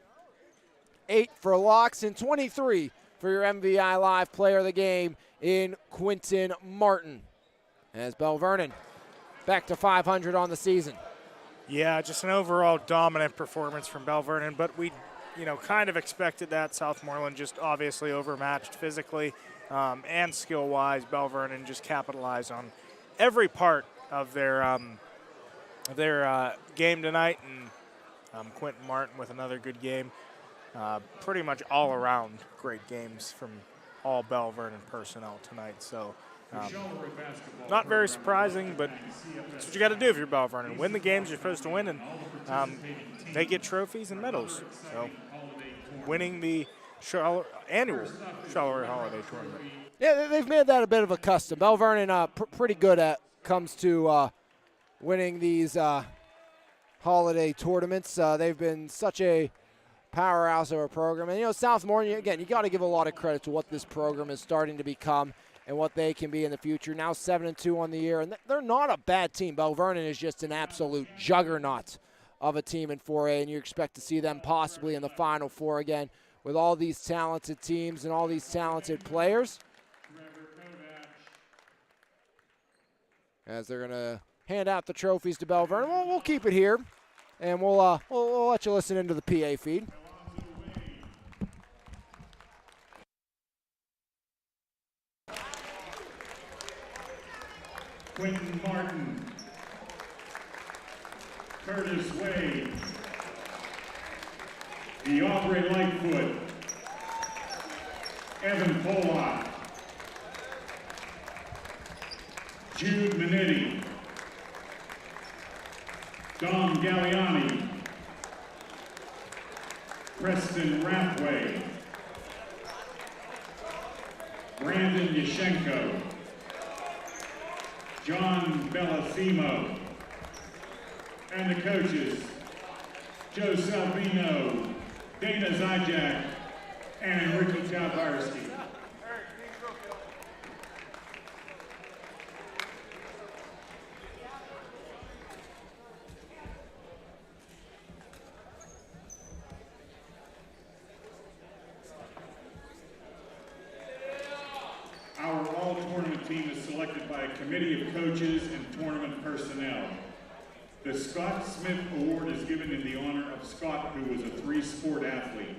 8 for Locks, and 23 for your MVI Live player of the game in Quinton Martin. As Bell Vernon back to 500 on the season. Yeah, just an overall dominant performance from Bell Vernon, but we, kind of expected that. Southmoreland just obviously overmatched physically and skill-wise. Bell Vernon just capitalized on every part of their game tonight, and Quinton Martin with another good game. Pretty much all around great games from all Bell Vernon personnel tonight. So not very surprising, but that's what you got to do if you're Bell Vernon. Win the games you're supposed to win, and they get trophies and medals. So winning the annual Charleroi Holiday Tournament. Yeah, they've made that a bit of a custom. Bell Vernon pretty good at comes to winning these holiday tournaments. They've been such a powerhouse of a program. And, Southmoreland, again, you got to give a lot of credit to what this program is starting to become and what they can be in the future. Now 7-2 on the year, and they're not a bad team. Bell Vernon is just an absolute juggernaut of a team in 4A, and you expect to see them possibly in the Final Four again with all these talented teams and all these talented players. As they're going to hand out the trophies to Bell Vernon. We'll keep it here, and we'll let you listen into the PA feed. Quinton Martin, Curtis Wade, DeAndre Lightfoot, Evan Pollock, Jude Manetti, Dom Galliani, Preston Rathway, Brandon Yashenko, John Bellissimo, and the coaches, Joe Salvino, Dana Zajac, and Enrique Tabarski. Our all-tournament team is selected by a committee of coaches and tournament personnel. The Scott Smith Award is given in the honor of Scott, who was a 3-sport athlete.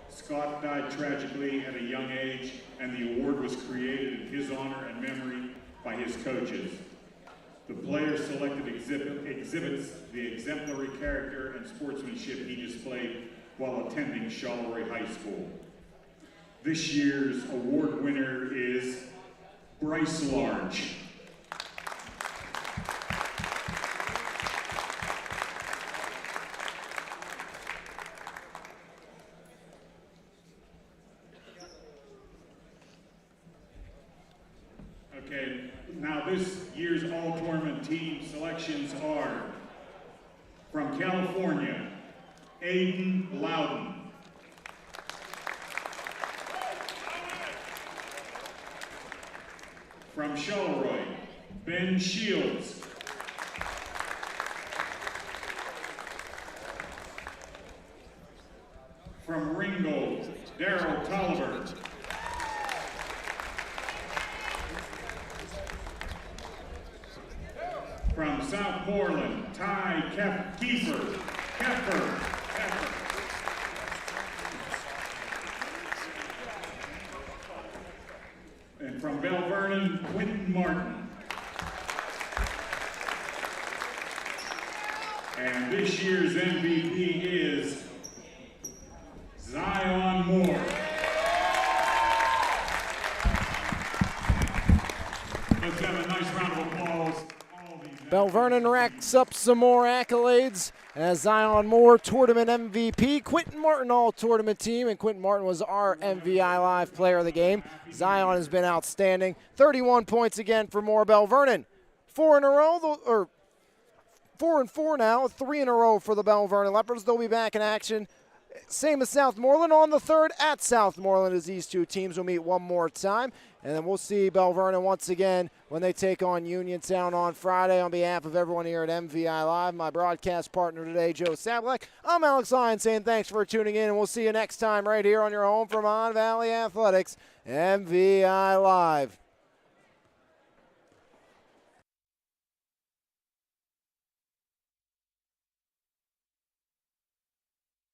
Scott died tragically at a young age, and the award was created in his honor and memory by his coaches. The player selected exhibits the exemplary character and sportsmanship he displayed while attending Charleroi High School. This year's award winner is Bryce Large. Okay, now this year's all-tournament team selections are from California, Aiden Loudon. From Charleroi, Ben Shields. From Ringgold, Daryl Tolliver. Southmoreland, Ty Keffer. And from Bell Vernon, Quentin Martin. And this year's MVP is Zion Moore. Let's have a nice round of applause. Bell Vernon racks up some more accolades as Zion Moore, tournament MVP. Quentin Martin, all-tournament team, and Quentin Martin was our MVI Live player of the game. Zion has been outstanding. 31 points again for Moore. Bell Vernon, 4 in a row, or 4 and 4 now, 3 in a row for the Bell Vernon Leopards. They'll be back in action. Same as Southmoreland on the 3rd at Southmoreland as these two teams will meet one more time. And then we'll see Bell Vernon once again when they take on Uniontown on Friday. On behalf of everyone here at MVI Live, my broadcast partner today, Joe Sablak, I'm Alex Lyon saying thanks for tuning in, and we'll see you next time right here on your home for Mon Valley Athletics, MVI Live.